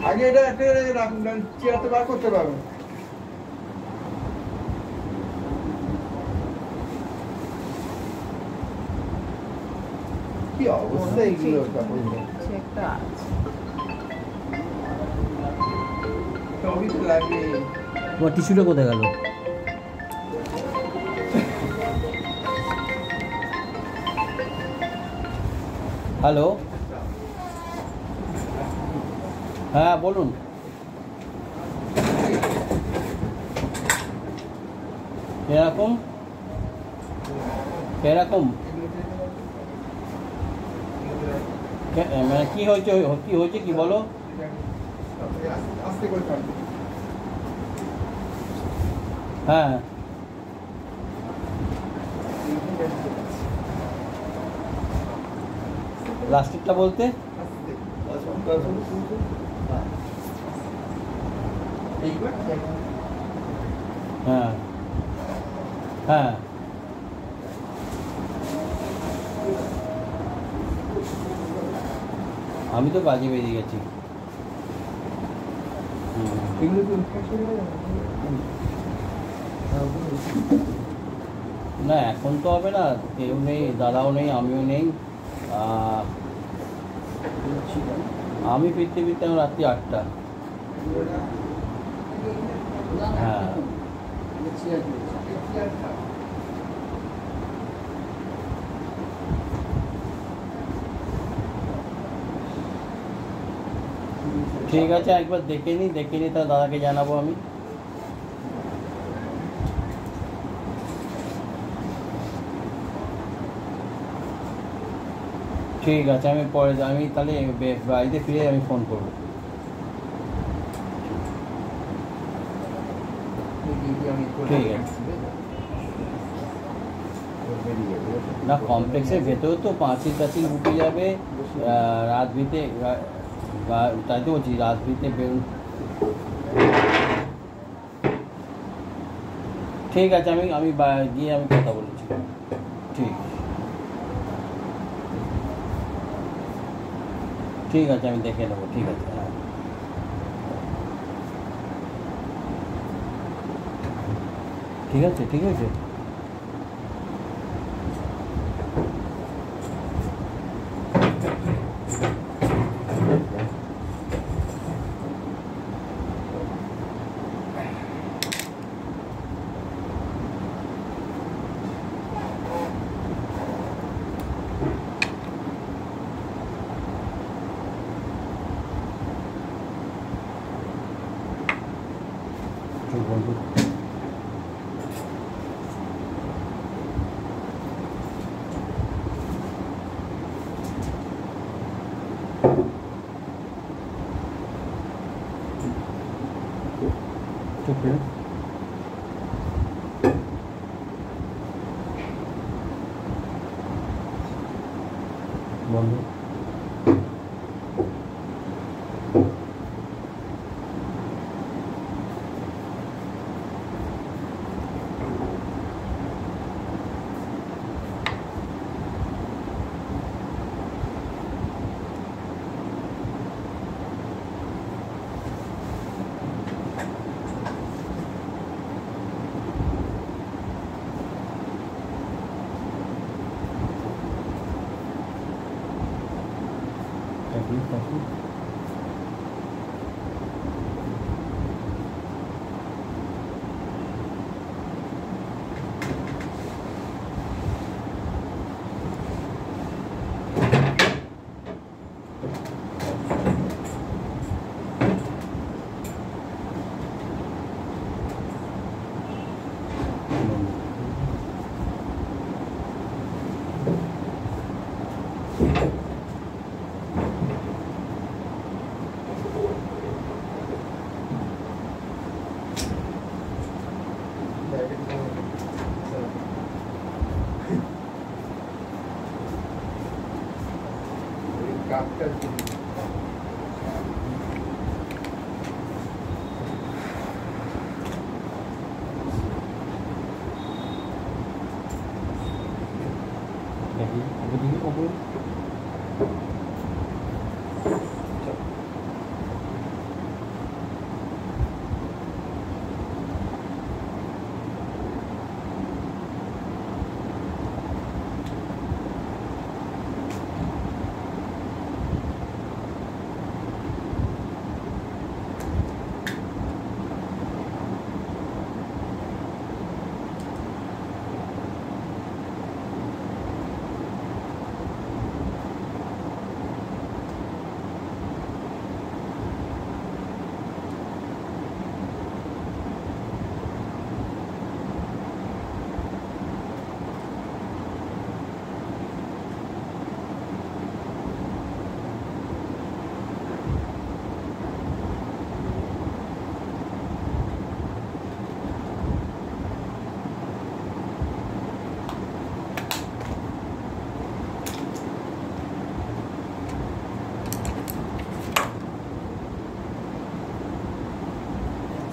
আগে এটা একটা রাখুন, চেয়ার তো বার করতে পারবে। কি অবস্থা এইগুলো কাপড়গুলো, কিছু একটা আছে। সবই তো লাগে। তোমার টিস্যুটা কোথায় গেল? হ্যালো, হ্যাঁ বলুন। এরকম এরকম মানে কি হয়েছে, কি হয়েছে কি বলো? আস্তে করে থাকবে। হ্যাঁ, প্লাস্টিকটা বলতে হ্যাঁ হ্যাঁ, আমি তো বাজে বেরিয়ে গেছি। এগুলো তো infection হয়ে যাবে। না এখন তো হবে না, কেউ নেই, দাদাও নেই, আমিও নেই। আমি ফিরতে ফিরতে আমার রাত্রি 8টা। হ্যাঁ, ঠিক আছে, একবার দেখে নিই তাহলে দাদাকে জানাবো আমি। ঠিক আছে, আমি পরে আমি তাহলে বাড়িতে ফিরে আমি ফোন করবো। ঠিক আছে। না কমপ্লেক্সের ভেতরে তো পাঁচিল টাচিল উঠে যাবে, রাত ভিতে, তাই তো বলছি রাত ভিতে বেরোন। ঠিক আছে, আমি গিয়ে আমি কথা বলেছি। ঠিক ঠিক আছে, আমি দেখে নেবো। ঠিক আছে, হ্যাঁ ঠিক আছে, ঠিক আছে। চুপ বন্ধু। চুপ করে বন্ধু। থাকুক থাকুক। কাপটা দেখি ওপর দিকে ওপর।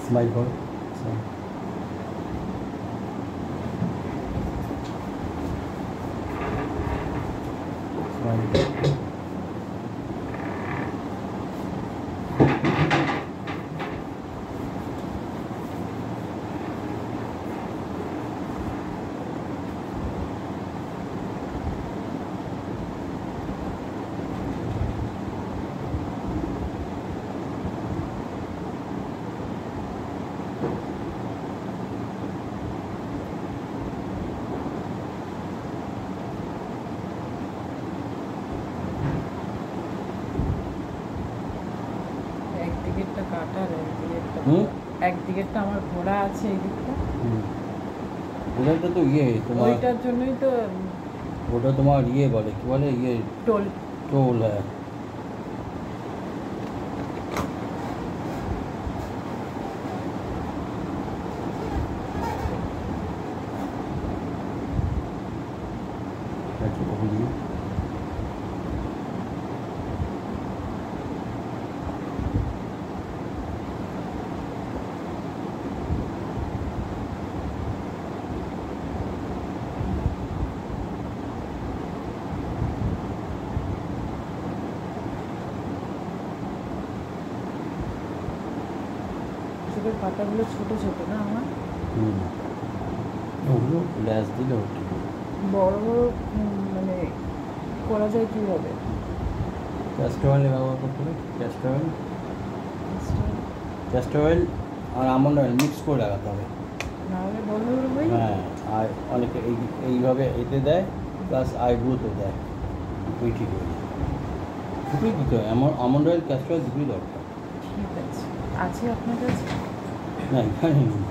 Smile boy. Smile. Smile. একদিকেরটা কাটার একদিকেরটা হুম? একদিকেরটা আমার ঘোরা আছে এই দিকটা ওটা তো ইয়ে তোমার, ওইটার জন্যই তো ওটা তোমার ইয়ে বলে, কি বলে ইয়ে, টোল টোল। হ্যাঁ আচ্ছা, ওপর দিকে। চোখের পাতাগুলো ছোট ছোট না আমার হুম, ওগুলো ল্যাস দিলে ওটা বড় বড় মানে করা যায় কীভাবে? ক্যাস্টর অয়েল ব্যবহার করতে হবে। ক্যাস্টর অয়েল, ক্যাস্টর অয়েল আর আমন্ড অয়েল মিক্স করে লাগাতে হবে। নাহলে বড় বড় হয়ে হ্যাঁ, আর অনেকে এইভাবে এতে দেয়, প্লাস আইব্রোতে দেয়, দুটোই ঠিক হয়ে যায়। দুটোই দিতে হয়, আমন্ড অয়েল ক্যাস্টর অয়েল দুটোই দরকার। ঠিক আছে, আছে আপনার কাছে? না এখানে নেই,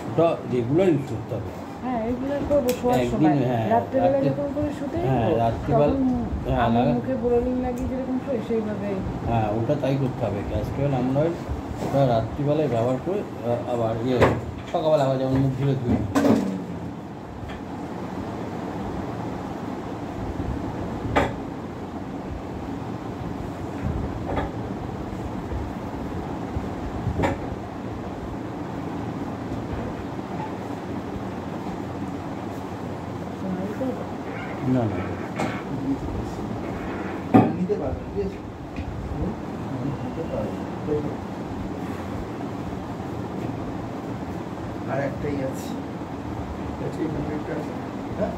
ওটা রেগুলার ইউজ করতে হবে। হ্যাঁ রেগুলার করবো শোয়ার একদিন, সময় হ্যাঁ, রাত্রেবেলা রাত্রে- যখন করে শুতে হ্যাঁ, যাবো রাত্রিবেলা- তখন হ্যাঁ, আমি লাগা- মুখে বোরোলিন লাগিয়ে যেরকম শোয় সেইভাবে হ্যাঁ, ওটা তাই করতে হবে। ক্যাস্টর অয়েল, আমন্ড অয়েল ওটা রাত্রিবেলায় ব্যবহার করে আবার ইয়ে সকালবেলা আবার যেমন মুখ ধুয়ে ধুয়ে নিই। স্মাইল করবো। না না, নিতে পারবেন, ঠিক আছে? নিতে পারবেন। আর একটাই আছে, হ্যাঁ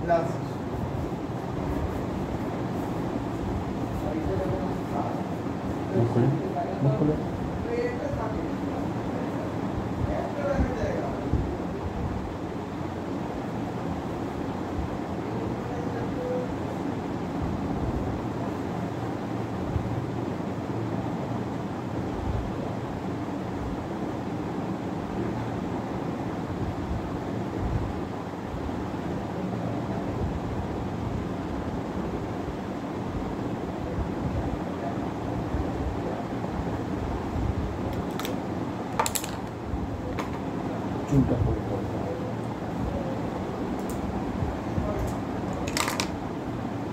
লাস্ট মুখ খুলে মুখ খুলে চুলটা করে করতে হবে।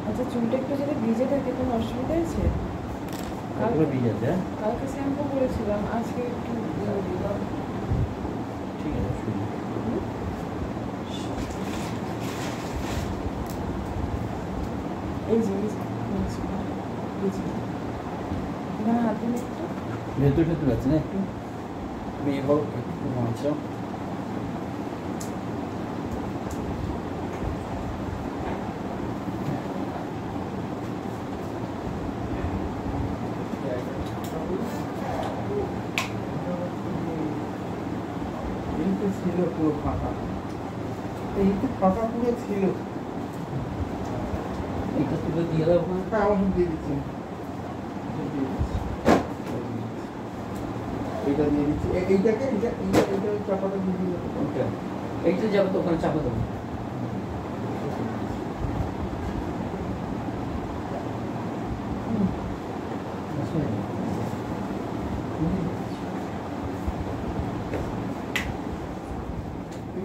আচ্ছা, চুলটা একটু যদি ভিজে থাকে কোনো অসুবিধা আছে? তারপরে ভিজে আছে, হ্যাঁ? কালকে শ্যাম্পু করেছিলাম, আজকে একটু ঠিক আছে, শুনি। এই যে এখানে হাত দিন একটু। ভেতর ভেতর আছে না একটু, তুমি এ করো একটু মাছ এইটা ছিল পুরো ফাঁকা, এইটা ফাঁকা পুরো ছিল। এটা তুলে দিয়ে দাও। হ্যাঁ, আমার দিয়ে দিচ্ছি, এইটা দিয়ে দিচ্ছি। এইটাকে এইটা চাপাটা দিয়ে দিলে ওকে, এইটা যাবে তো ওখানে চাপা দেবো।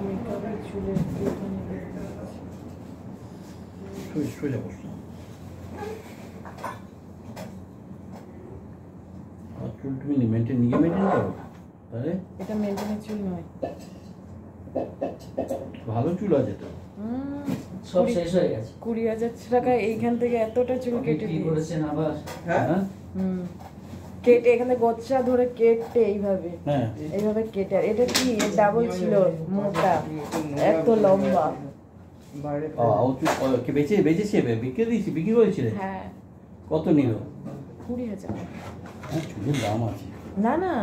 মেকআপের চুলে একটু এখানে সোজা বসো। আর চুল তুমি মেনটেন করো, তাহলে এটা মেনটেনের চুল নয়। ভালো চুল আছে তো। সব শেষ হয়ে গেছে। 20,000 টাকায় এইখান থেকে এতটা চুল কেটে কি দিয়েছে। করেছেন আবার? হ্যাঁ কেটে এখানে গোচ্ছা ধরে কেটে এইভাবে হ্যাঁ, এইভাবে কেটে। আর এটা কি ডাবল ছিল, মোটা, এত লম্বা। বাইরে ও চুল কে বেচেছে, বিক্রি করেছিলে? হ্যাঁ, কত নিল? 20,000। হ্যাঁ, চুলের দাম আছে। না না,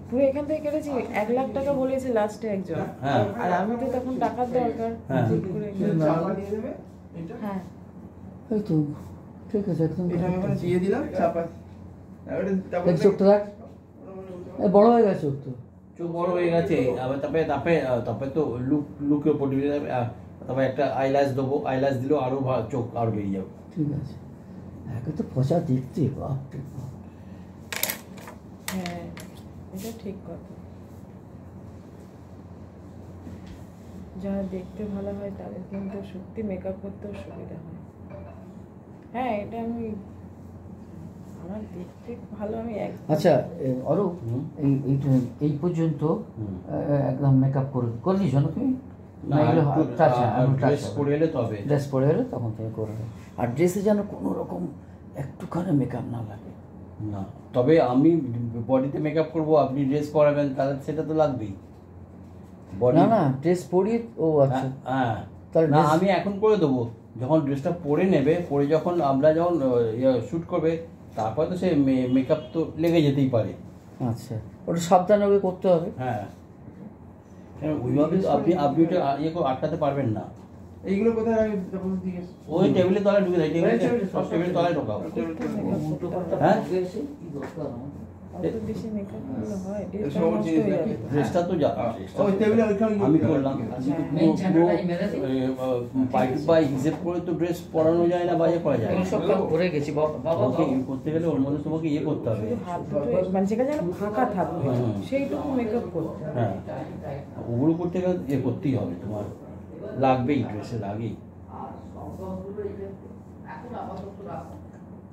পুরো এখান থেকে কেটেছি। 1 লাখ টাকা বলেছে লাস্টে একজন। হ্যাঁ। আর আমি তো তখন টাকার দরকার। হ্যাঁ। ঠিক করে চাপা দিয়ে দেবে এটা। হ্যাঁ, এই তো ঠিক আছে, একদম এটা আমি ওখানে দিয়ে দিলাম, চাপা। ওটা double এই চোখটা রাখ, এই বড় হয়ে গেছে চোখ তো। চোখ বড় হয়ে গেছে, আবার তারপরে তো লুকের উপর দিয়ে যাবে। তারপরে একটা আইল্যাশ দেবো, আইল্যাশ দিলেও আরো চোখ আরো বেরিয়ে যাবে। ঠিক আছে, একে তো পচা দেখতে, বাপ রে বাপ। হ্যাঁ, এটা ঠিক কথা। যারা দেখতে ভালো হয় তাদের কিন্তু সত্যি মেকআপ করতেও সুবিধা হয়। হ্যাঁ, এটা আমি আমার দেখতে ভালো, আমি আচ্ছা অরূপ, হুম। এই পর্যন্ত হুম। একদম মেকআপ করলি জানো তুমি? না, ড্রেস পরে এলে তবে। ড্রেস পরে এলে তখন তুমি করবে। আর ড্রেসে যেন কোনো রকম একটুখানি মেকআপ না লাগে। না, তবে আমি বডিতে মেকআপ করবো, আপনি ড্রেস পরাবেন, তাহলে সেটা তো লাগবেই। না না, ড্রেস পরি, ও আচ্ছা। হ্যাঁ, তাহলে না dress- আমি এখন করে দেবো, যখন ড্রেসটা পরে নেবে, পরে যখন আমরা যখন শ্যুট করবে, তারপরে তো সে মেকআপ তো লেগে যেতেই পারে। আচ্ছা, ওটা সাবধানে ওকে করতে হবে। হ্যাঁ, কারণ ওইভাবে তো আপনি ওটা আটকাতে পারবেন না। এইগুলো কোথায় আমি তখন জিজ্ঞেস ওই টেবিলের তলায় ঢুকে দেয়, টেবিলের তলায় ঢোকাও। হ্যাঁ? অত বেশি মেকআপ করলে হয়, ড্রেসটা সব নষ্ট জিনিস হয়ে নাকি? যাবে। ড্রেসটা তো যা ওই টেবিলে ওইখানে আমি করলাম, মেন ঝাঁটাটাই মেরে দিই। পাই টু পাই হিসেব করে তো ড্রেস পরানো যায় না, বাজে করা যায় এগুলো না। সব কাজ করে গেছি বাবা। তোমাকে করতে গেলে ওর মধ্যে তোমাকে করতে হবে। শুধু হাত দুটো মানে যেখানে যেন ফাঁকা থাকবে হুম। সেইটুকু মেকআপ করতে হবে। হ্যাঁ, ওগুলো করতে গেলে করতেই হবে, তোমার লাগবেই, ড্রেসে লাগেই। এখন আপাতত রাখো,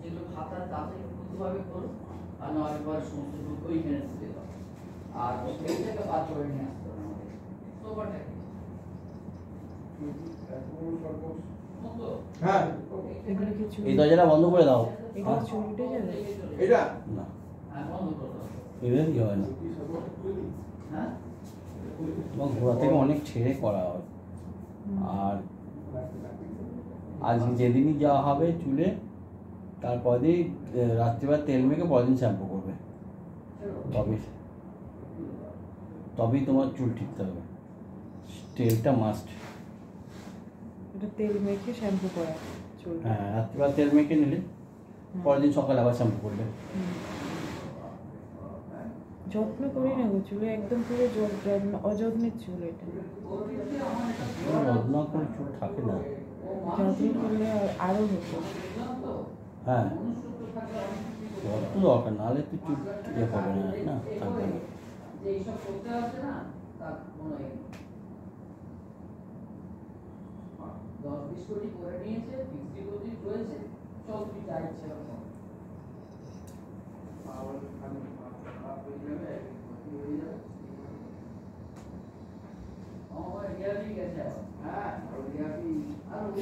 যেগুলো খাতার তাড়াতাড়ি দ্রুতভাবে করো, আর না হয় পরে সমস্ত দুটো ওইখানে তুলে দাও। আর সেইটাকে বাদ করে নিয়ে আসতে হবে আমাদের। সোফাটা কি? হ্যাঁ, এগুলো কি চুল, এই দরজাটা বন্ধ করে দাও। এগুলো চুল উঠে যাবে? এটা না, হ্যাঁ, বন্ধ করে দাও। এগুলো কি হয় না, হ্যাঁ? তোমার ঘোরা থেকে অনেক ছেড়ে করা হয়। আর আজকে যেদিনই যাওয়া হবে চুলে, তারপর দিন রাত্রিবেলা তেল মেখে পরের দিন শ্যাম্পু করবে, তবেই তোমার চুল ঠিকতে হবে। তেলটা মাস্ট। এটা তেল মেখে শ্যাম্পু করা চুল? হ্যাঁ, রাত্রিবেলা তেল মেখে নিলে পরের দিন সকালে আবার শ্যাম্পু করবে। যত্ন করি না গো চুলে, একদম পুরো অযত্নের চুল এটা। যত্ন করে চুল থাকে না, যত্ন করলে আরো হতো। হ্যাঁ যত্ন দরকার, নাহলে তো চুল ইয়ে হবে না, না থাকবে না। এইসব করতে আছে না, তার কোনো 10-20 কোটি করে নিয়েছে, 60 কোটি রয়েছে, সব কিছু যা ইচ্ছে হবে।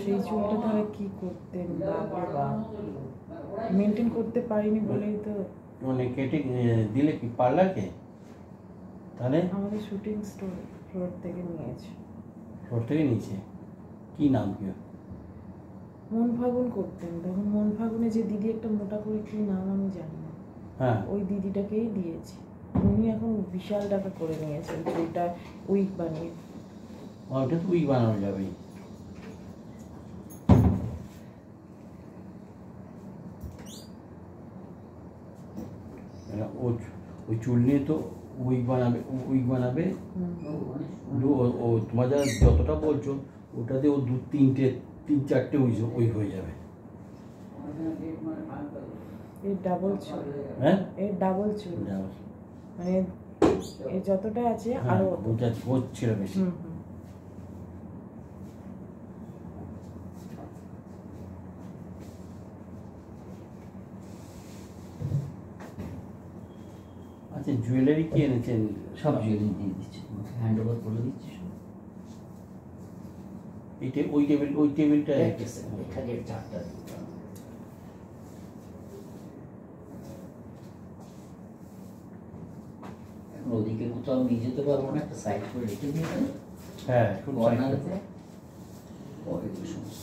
সেই চুলটা তাহলে কি করতেন বাবা, মেনটেন করতে পারিনি বলেই তো। মানে কেটে দিলে কি পার্লারকে? তাহলে আমাদের শুটিং ফ্লোর থেকে নিয়েছে। ফ্লোর থেকে নিয়েছে? কি নাম কি? মন ফাগুন করতেন তখন। মন ফাগুনে যে দিদি একটা মোটা করে কি নাম আমি জানি না, হ্যাঁ ওই দিদিটাকেই দিয়েছি। উনি এখন বিশাল টাকা করে নিয়েছেন চুলটা উইক বানিয়ে। ওটা তো উইক বানানো যাবেই। ওই চুল নিয়ে তো উইক বানাবে। ও তোমার যা যতটা বলছো ওটাতে ও 2-3-4টে উইক হয়ে যাবে। এর ডাবল চুল। হ্যাঁ, এর ডাবল চুল, মানে এর যতটা আছে আরো হচ্ছিল বেশি। আচ্ছা, জুয়েলারি কি এনেছেন? সব জুয়েলারি দিয়ে দিচ্ছি, হ্যান্ড ওভার করে দিচ্ছি। ওই টেবিলটা এখানে 4টা ওদিকে কোথাও নিয়ে যেতে পারবো না, একটা সাইড করে রেখে দিয়ে গেলে হ্যাঁ কর্নারেতে পরে সমস্ত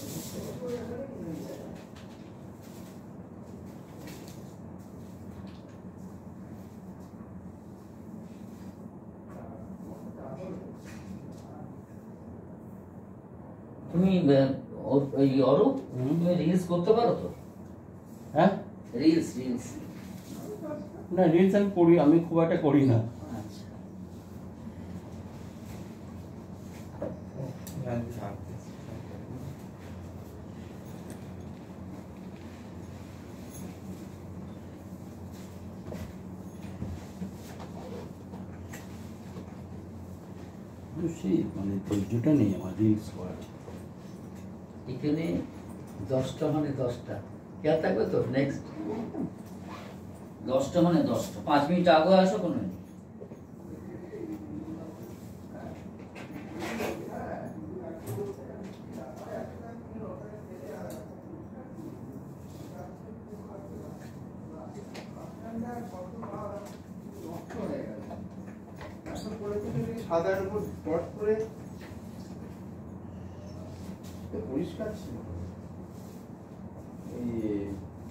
তুমি অরূপ তুমি রিলস করতে পারো তো? হ্যাঁ, রিলস না রিলস আমি করি, আমি খুব একটা করি না। আচ্ছা, সেই মানে ধৈর্যটা নেই আমার রিলস করার। এখানে 10টা মানে 10টা খেয়াল থাকবে তো। নেক্সট 10টা মানে 10টা, 5 মিনিট আগে আসো কোনো সাদার উপর ডট করে পরিষ্কার ছিল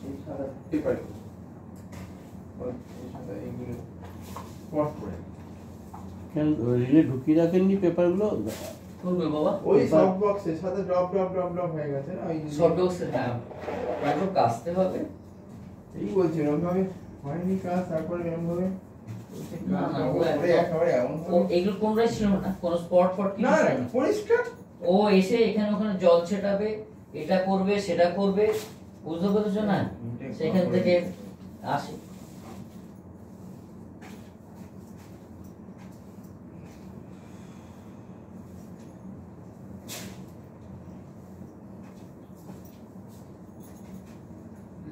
এই সাদা পেপার, এইগুলো স্পট করে কেন রিলে ঢুকিয়ে রাখেননি পেপারগুলো? করবে বাবা ওই সফট বক্সে সাদা ড্রপ হয়ে গেছে না, ওই শর্ট বক্সে। হ্যাঁ, একটু কাচতে হবে। এই বলছি এরকম ভাবে হয়নি কাজ, তারপরে এরকম ভাবে না না, ও এগুলো কোনটাই ছিল না, কোনো স্পট কি না পরিষ্কার। ও এসে এখানে ওখানে জল ছেটাবে, এটা করবে সেটা করবে, বুঝতে পেরেছো না? সেখান থেকে আসে।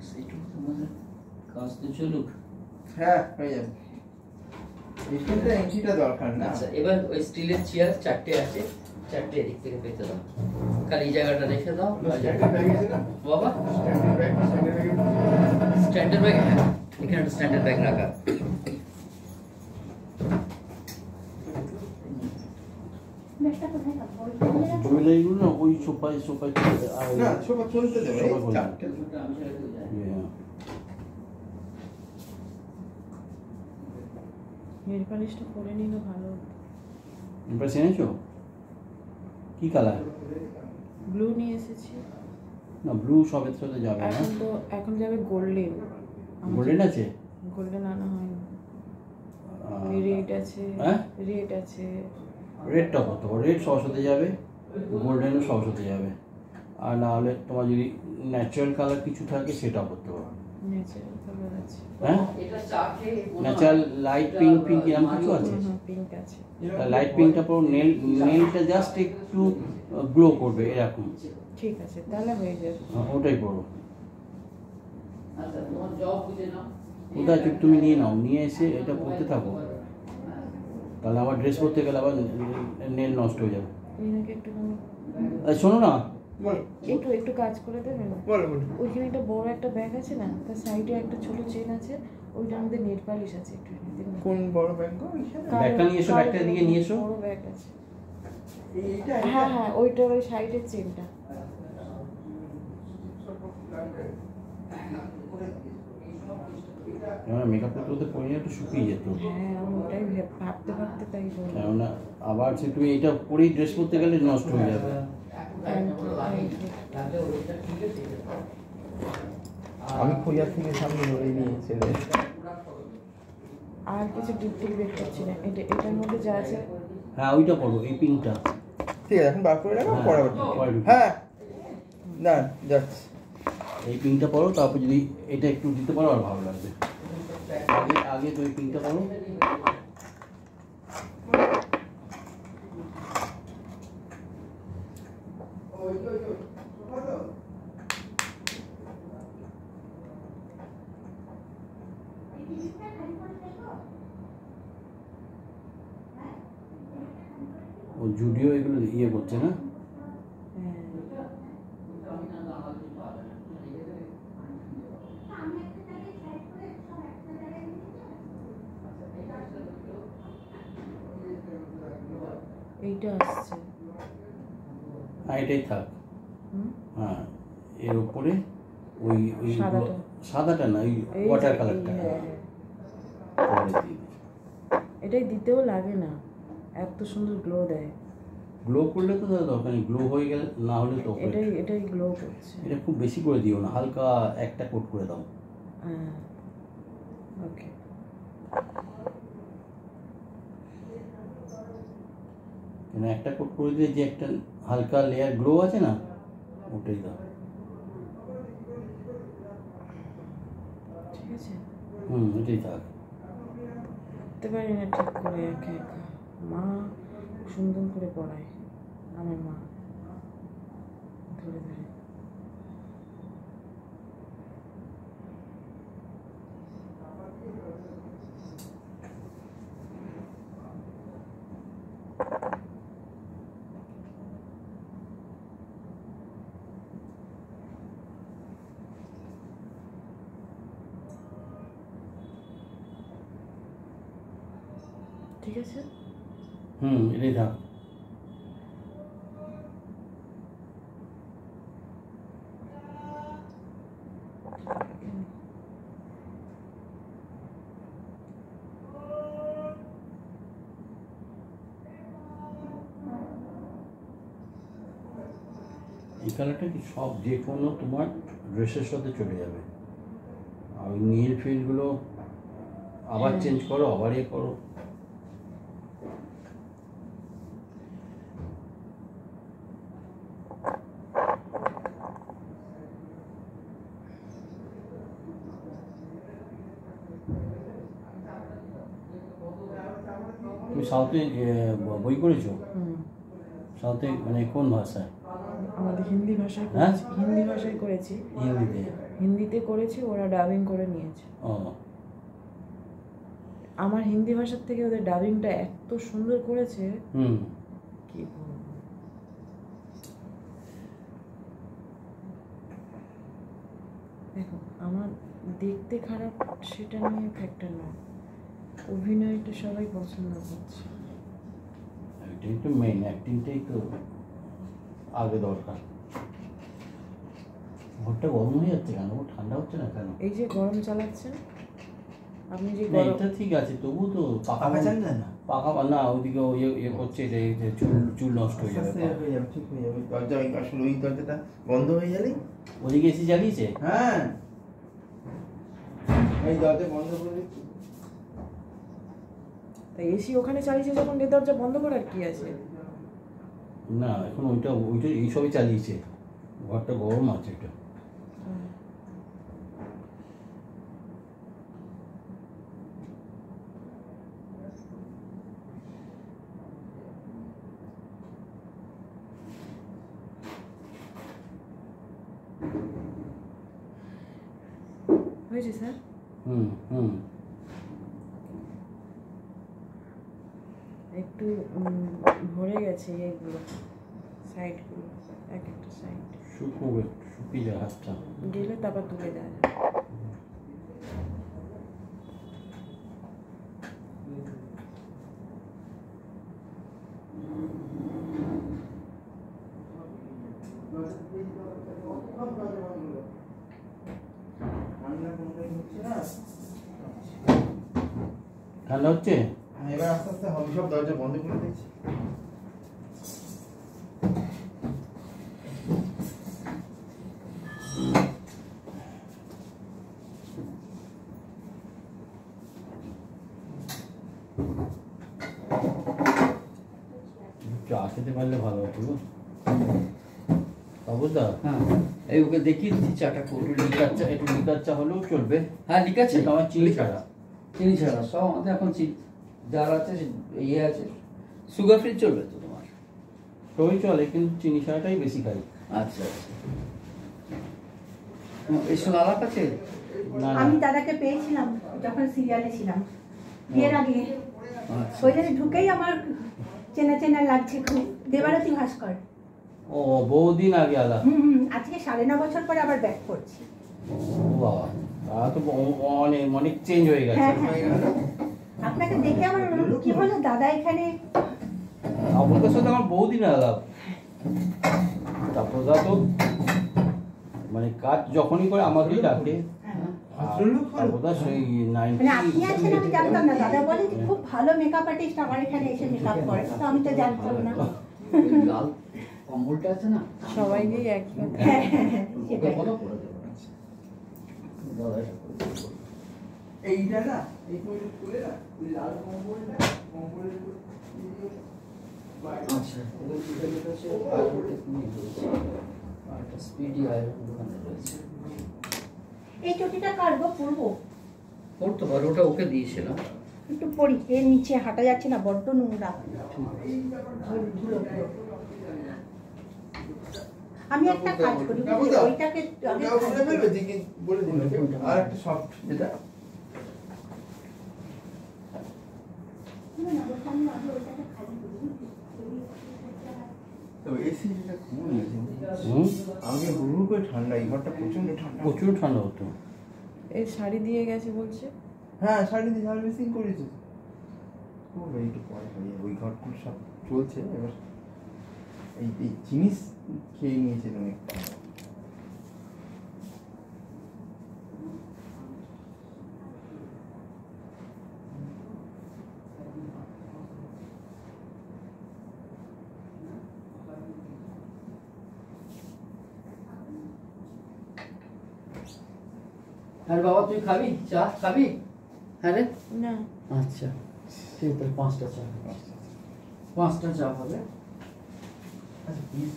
সেইটুকু তোমাদের কাজ তো চলুক। হ্যাঁ হয়ে যাবে, এন্ট্রিটা দরকার না। আচ্ছা, এবার ওই স্টিলের চেয়ার 4টে আছে, 4টে এদিক থেকে পেতে দাও, খালি এই জায়গাটা রেখে দাও বাবা। স্ট্যান্ডার্ড ব্যাগ, হ্যাঁ এখানে একটা স্ট্যান্ডার্ড ব্যাগ রাখা। ব্যাগটা জুয়েলারিগুলো না ওই সোফায় না সোফা চলতে দেবে এই সোফা খুলবে। চারটে। আমি ছেড়ে দিয়ে যাই। Yeah. নেল পালিশটা করে নিলে ভালো হতো। এবার এনেছো কি কালার? ব্লু নিয়ে এসেছি। না ব্লু সবের সাথে যাবে না। এখন যাবে গোল্ডেন। গোল্ডেন আছে? গোল্ডেন আনা হয়নি। আহ, রেড আছে। হ্যাঁ? রেড আছে। রেডটা কত? রেড সবার সাথে যাবে, গোল্ডেনও সবার সাথে যাবে। আর না হলে তোমার যদি ন্যাচারাল কালার কিছু থাকে সেটাও করতে পারো। ন্যাচারাল কালার আছে। হ্যাঁ, এটা চা খেয়ে মনে হয়- ন্যাচারাল লাইট পিঙ্ক এরকম কিছু আছে? পিঙ্ক আছে। লাইট পিঙ্কটা পরো, নেলটা জাস্ট একটু গ্লো করবে এরকম। ঠিক আছে, তাহলে হয়ে যাবে। ওটাই পরো। আচ্ছা, তোমার জব বুঝে নাও। কোথায় তুমি নিয়ে নাও, নিয়ে এসে এটা পরতে থাকো, তাহলে আমার ড্রেস পরতে গেলে আবার নেল নষ্ট হয়ে যাবে। এনাকে একটুখানি শোনো না, বলো একটু কাজ করে দেবেন। বলো বলো। ওইখানে একটা বড় একটা ব্যাগ আছে না, তার সাইডে একটা ছোট চেন আছে, ওইটার মধ্যে নেল পালিশ আছে একটু এনে দিন না। কোন বড় ব্যাংক ব্যাগটা নিয়ে এসো, ব্যাগটা দিকে নিয়ে এসো। বড় ব্যাগ আছে। এইটা হ্যাঁ হ্যাঁ, ওইটার ওই সাইডের চেনটা। মেকআপ করতে করতে পরে একটু শুকিয়ে যেত। হ্যাঁ, আমি ওটাই ভাবতে ভাবতে তাই বলি। কেননা আবার সে তুমি এটা পরেই ড্রেস পরতে গেলে নষ্ট হয়ে যাবে। আমি খোঁজার থেকে সামনে ধরে নিয়েছে রে। আর কিছু ডিটেল বের করছি না, এটার মধ্যে যা আছে। হ্যাঁ ওইটা পরো, এই পিঙ্কটা। ঠিক আছে এখন বার করে রাখো, হ্যাঁ, পরে পরে ঢুকি। হ্যাঁ না যাচ্ছে। এই পিঙ্কটা পরো, তারপর যদি এটা একটু দিতে পারো আর ভালো লাগবে। আগে আগে তো এই পিঙ্কটা পরো। ও জুডিও এগুলো ইয়ে করছে না? হ্যাঁ, এইটা আসছে। হ্যাঁ এটাই থাক। হুম, হ্যাঁ, এর উপরে ওই ওই সাদাটা। সাদাটা না, ওই এই যে, ওয়াটার এই, কালারটা। হ্যাঁ, হ্যাঁ। পরে দিয়ে দিই। এটাই দিতেও লাগে না, এত সুন্দর গ্লো দেয়। গ্লো করলে তো তাহলে দরকার নেই, গ্লো হয়ে গেলে না হলে তো এটাই গ্লো করছে। এটা খুব বেশি করে দিও না, হালকা একটা কোট করে দাও। হ্যাঁ, ওকে। কেন একটা কোট করে দিয়ে যে একটা হালকা লেয়ার গ্লো আছে না, ওটাই দাও। ঠিক আছে, এটাই থাক। করতে পারি না ঠিক করে একা একা। মা সুন্দর করে পড়ায়, আমার মা ধরে ধরে। ঠিক আছে, এটাই থাক। এই কালারটা কি সব যে কোনো তোমার ড্রেসের সাথে চলে যাবে। আর ওই নীল ফিলগুলো আবার হ্যাঁ। চেঞ্জ করো, আবার এ করো। তুমি সাউথে বই করেছো? সাউথে মানে কোন ভাষায়? আমাদের হিন্দি ভাষায় হ্যাঁ? করেছি, হিন্দি ভাষায় করেছি। হিন্দিতে? হিন্দিতে করেছি, ওরা ডাবিং করে নিয়েছে। ও, আমার হিন্দি ভাষার থেকে ওদের ডাবিংটা এত সুন্দর করেছে, হুম। কি বলবো। দেখো, আমার দেখতে খারাপ সেটা নিয়ে ফ্যাক্টর নয়, অভিনয়টা সবাই পছন্দ করছে। এটা এটাই তো মেন, একদিনটাই তো আগে দরকার। ঘরটা গরম হয়ে যাচ্ছে কেন? ও ঠান্ডা হচ্ছে না কেন? এই যে গরম চালাচ্ছেন আপনি, যে না গরম এটা ঠিক আছে, তবু তো পাখা চান না? পাখা না ওইদিকে ইয়ে করছে, যে চুল চুল নষ্ট হয়ে যাবে। হয়ে যাবে, ঠিক হয়ে যাবে। দরজা ওই আসলে ওই দরজাটা বন্ধ হয়ে গেলেই। ওদিকে এসি জ্বালিয়েছে? হ্যাঁ, এই দরজা বন্ধ করে দিচ্ছি। এসি ওখানে চালিয়েছে যখন, এ দরজা বন্ধ করার কি আছে? না এখন ওইটা এইসবই চালিয়েছে, ঘরটা গরম আছে এটা। হয়েছে স্যার? হুম একটু ভরে গেছে এগুলো, সাইডগুলো, এক একটা সাইড শুকিয়ে যায় হাতটা। গেলে তারপর তুলে দেওয়া যাবে। ঠান্ডা হচ্ছে? এবার আস্তে আস্তে হবে, সব দরজা বন্ধ করে দিচ্ছি। চা খেতে পারলে ভালো হতো গো। অবস্থা হ্যাঁ, এই ওকে দেখিয়ে দিচ্ছি চাটা করে। একটু লিকার চা হলেও চলবে। হ্যাঁ লিখাচ্ছে, এটা আমার চিনি ছাড়া। চিনি ছাড়া সব আমাদের এখন যার আছে ইয়ে আছে, সুগার ফ্রি চলবে তো তোমার? সবই চলে, কিন্তু চিনি ছাড়াটাই বেশি খাই। আচ্ছা আচ্ছা, এসব আলাপ আছে? না আমি না, দাদাকে পেয়েছিলাম যখন সিরিয়ালে ছিলাম বিয়ের আগে, আচ্ছা ওই জন্য ঢুকেই আমার চেনা চেনা লাগছে খুব। দেবারতী ভাস্কর। ও বহুদিন আগে আলাদা। আজকে 9.5 বছর পরে আবার ব্যাক করছি। ও বাবা, তারা তো অনেক চেঞ্জ হয়ে গেছে। হ্যাঁ হ্যাঁ, আপনাকে দেখে আমার কি হলো, দাদা এখানে। আপনাদের সাথে আমার বহুদিন আলাদা। তারপর তো মানে কাজ যখনই করে আমাকেই ডাকে। তারপর সেই মানে আপনি আছেন আমি জানতাম না, দাদা বলে যে খুব ভালো মেকআপ আর্টিস্ট আমার এখানে এসে মেকআপ করে, তো আমি তো জানতাম না। লাল কম্বলটা আছে না, সবাইকেই একই কথা। হ্যাঁ হ্যাঁ হ্যাঁ, ওটা সেটাই। বলো করে দেবো। দাদা এসব করে দেবো। এইটা না, এই টয়লেট খুলে না, ওই লাল কম্বলটা কম্বলের উপর দিয়ে দিয়ে আচ্ছা, এবার এটা হচ্ছে আয়রন টেকনিক রয়েছে, আর একটা স্পিডি আয়রন ওখানে রয়েছে। এই চটিটা কাটবো, পরবো পড়তে পারো, ওটা ওকে দিয়েছিলাম। একটু পরি, এর নিচে হাঁটা যাচ্ছে না, বড্ড নোংরা। আমি একটা কাজ করি, বুঝলি, ওইটাকে আগে ওটাও খুলে ফেলবে, যে কি বলে দিন ওকে। আর একটা সফট যেটা না, ওটা আমি আগে ওইটাকে খালি করি, বুঝলি? তো এসি যেটা কমে গেছে। হুম, আগে হুড় করে ঠান্ডা, এই ঘরটা প্রচন্ড ঠান্ডা। প্রচুর ঠান্ডা হতো। এই শাড়ি দিয়ে গেছে বলছে। হ্যাঁ, শাড়ি দিয়ে সার্ভিসিং করেছে। খুব একটু পরে হয়ে যাবে, ওই ঘরগুলো সব চলছে এবার। এই জিনিস খেয়ে নিয়েছে অনেকটা। আর বাবা তুই খাবি চা, খাবি? হ্যাঁ রে, না, আচ্ছা ঠিক আছে, 5টা চা, 5টা চা হবে। আচ্ছা, পিস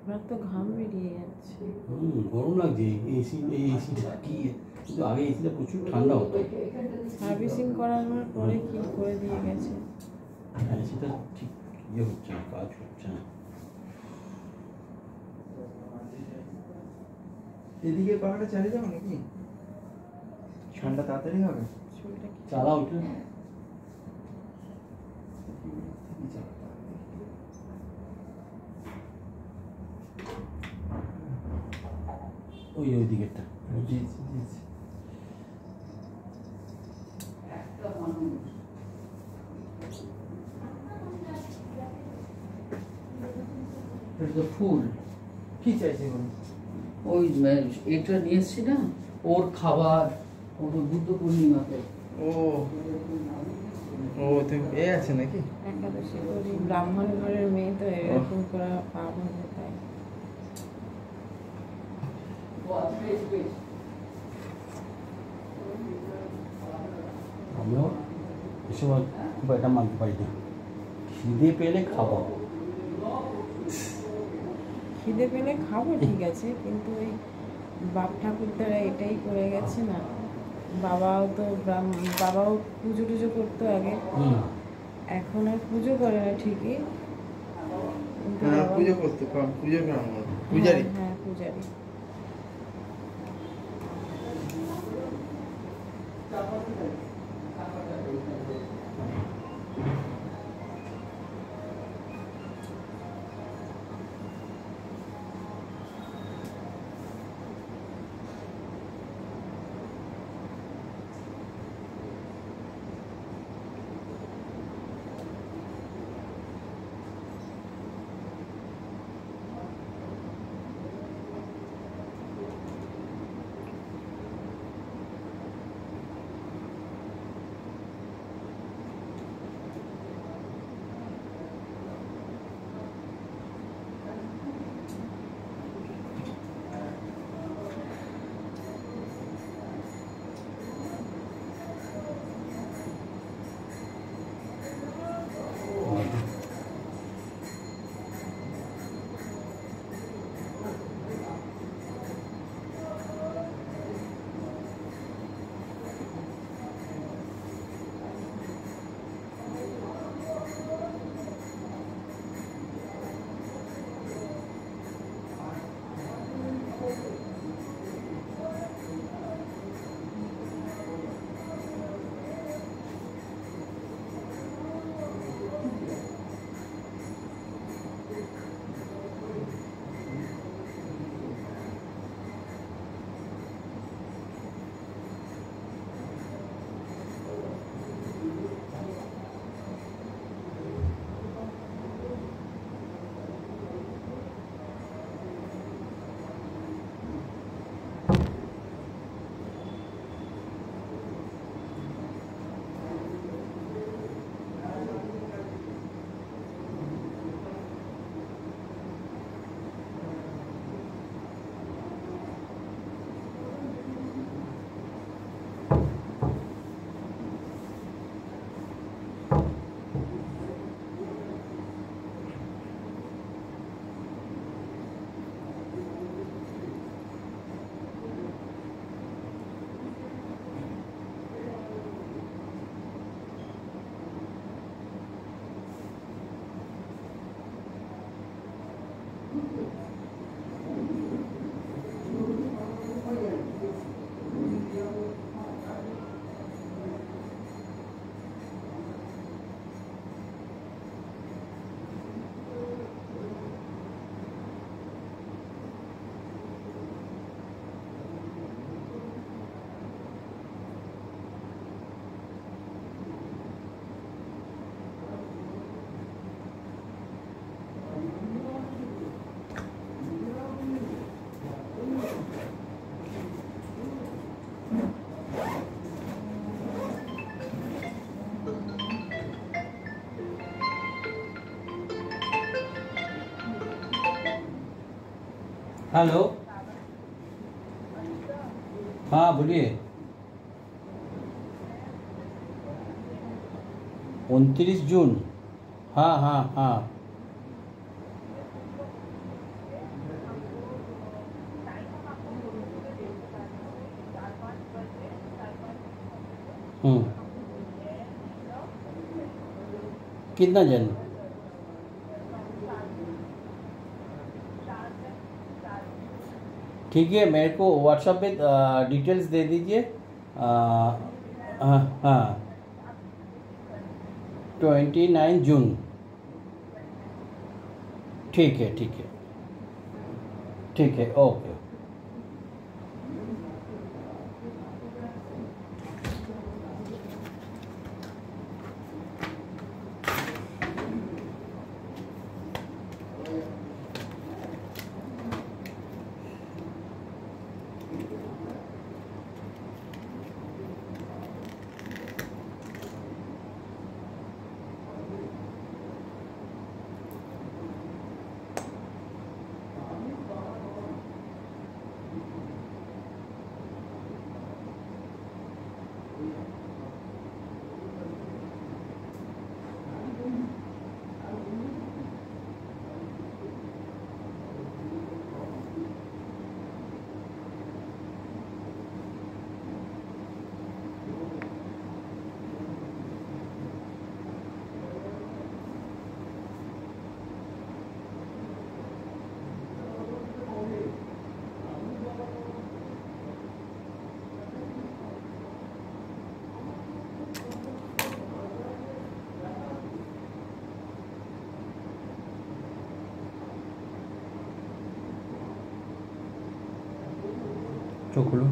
আপনার তো ঘাম বেরিয়ে যাচ্ছে। গরম লাগছে। এই এসিটা কি, কিন্তু আগে এসিটা প্রচুর ঠান্ডা হতো। সার্ভিসিং করানোর পরে কি করে দিয়ে গেছে। হ্যাঁ, সেটা ঠিক হচ্ছে না, কাজ হচ্ছে না। এদিকে পাখাটা চালিয়ে যাবো নাকি? ঠান্ডা তাড়াতাড়ি হবে। চুলটা কি চালা ওইটা। ওই দিকেরটা। জি জি জি জি। একটা মানুষ এটা তো ফুল। কি চাইছে বলুন? ওই এটা নিয়ে এসছি না, ওর খাবার, ওর বুদ্ধ পূর্ণিমাতে। ও ও তো এ আছে নাকি? একাদশী করি, ব্রাহ্মণ ঘরের মেয়ে তো এরকম করে পাবো না তাই। আমিও এসব খুব একটা মানতে পারি না। খিদে পেলে খাবো। খিদে পেলে খাবো ঠিক আছে, কিন্তু ওই বাপ ঠাকুর দ্বারা এটাই করে গেছে না। বাবাও তো বাবাও পুজো টুজো করতো আগে, এখন আর পুজো করে না ঠিকই, কিন্তু হ্যাঁ বাবা- পুজো করতে পুজো কেমন পূজারি? হ্যাঁ পূজারি। हेलो, हाँ बोलिए। 29 जून, हाँ हाँ हाँ। कितना जन? ठीक है, मेरे को व्हाट्सएप पे डिटेल्स दे दीजिए। हाँ, 29 जून। ठीक है, ठीक है, ठीक है, ओके। চোখ খুলো।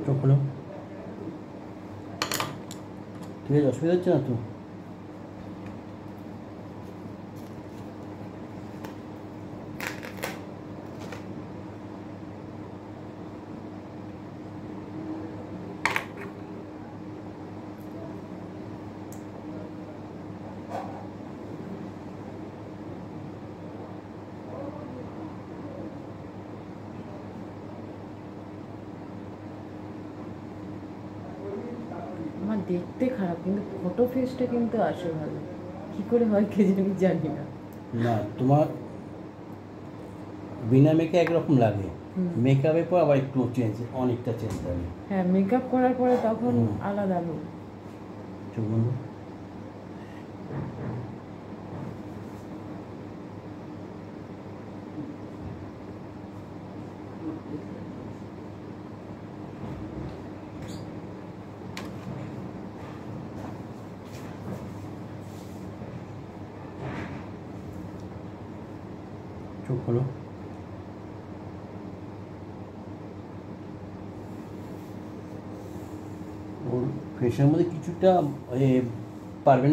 চোখ খুলো। ঠিক আছে, অসুবিধা হচ্ছে না তো? আমার দেখতে খারাপ, কিন্তু ফটো ফেসটা কিন্তু আসে ভালো। কি করে হয় কে জানি না। না, তোমার বিনা মেকে একরকম লাগে, মেকআপের পর আবার একটু চেঞ্জ, অনেকটা চেঞ্জ লাগে। হ্যাঁ, মেকআপ করার পরে তখন আলাদা লোক। চোখ বন্ধ। চোখ খোলো। ওর ফেসের মধ্যে কিছুটা পারবেন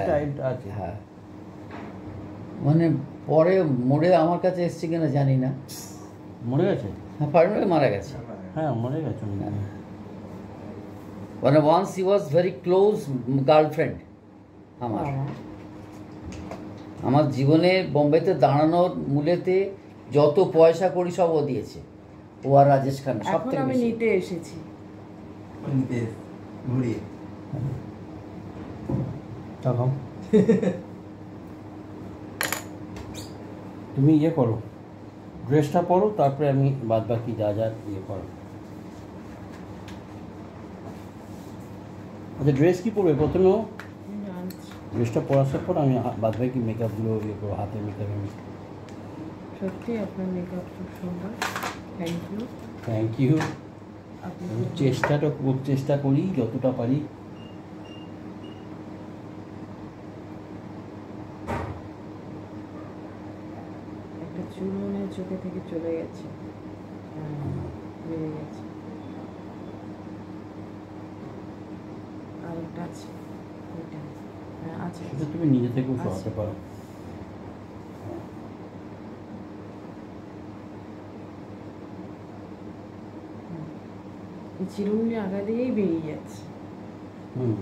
স্টাইল আছে। হ্যাঁ, মানে পরে মরে আমার কাছে এসছে কিনা জানি না। মরে গেছে? হ্যাঁ, পারভেন মারা গেছে। হ্যাঁ, মরে গেছে। মানে once he was very close girlfriend আমার। আমার জীবনে বোম্বেতে দাঁড়ানোর মূলেতে যত পয়সা করি সব ও দিয়েছে, ও আর রাজেশ খান সব এখন থেকে আমি বেশি। নিতে এসেছি। ঘুরিয়ে তাকাও। তুমি ইয়ে করো, ড্রেসটা পরো, তারপরে আমি বাদ বাকি যা যা ইয়ে করো। আচ্ছা, ড্রেস কি পরবে প্রথমে? ড্রেসটা পরার পর আমি বাদ বাকি মেকআপগুলো ইয়ে করবো, হাতের মেকআপ। আমি সত্যি আপনার মেকআপ খুব সুন্দর। Thank you. Thank you. আপনি আমি চেষ্টা করি যতটা পারি। একটা চুল মনে হয় চোখে থেকে চলে গেছে, বেড়ে গেছে। আর একটা আছে, ওইটা হ্যাঁ আছে। সেটা তুমি নিজে থেকেও সরাতে পারো। এই চিরুনি আগা দিয়েই বেরিয়ে যাচ্ছে। হুম।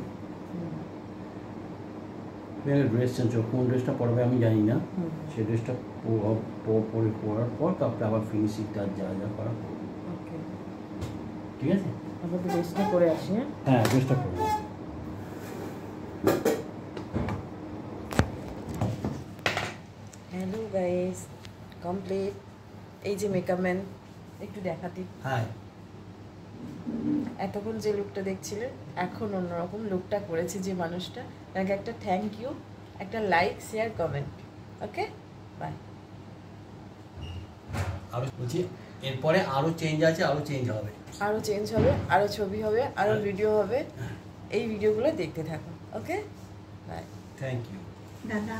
ড্রেস চেঞ্জ করো, কোন ড্রেসটা পরবে আমি জানি না, সেই ড্রেসটা পরার পর তারপরে আবার ফিনিশিং টাচ যা যা করা করবো। ওকে, ঠিক আছে? আমরা তো ড্রেসটা করে আসি। হ্যাঁ, হ্যাঁ ড্রেসটা করবো। Hello guys, complete. এই যে মেকআপ ম্যান, একটু দেখাতি। হ্যাঁ এতক্ষণ যে লুকটা দেখছিলেন, এখন অন্যরকম লুকটা করেছে যে মানুষটা, তাকে একটা থ্যাংক ইউ, একটা like, share, comment. Okay, bye. আরও বলছি এরপরে আরও চেঞ্জ আছে, আরও চেঞ্জ হবে। আরও চেঞ্জ হবে, আরও ছবি হবে, আরও ভিডিও হবে। এই ভিডিওগুলো দেখতে থাকুন। Okay, bye. Thank you. দাদা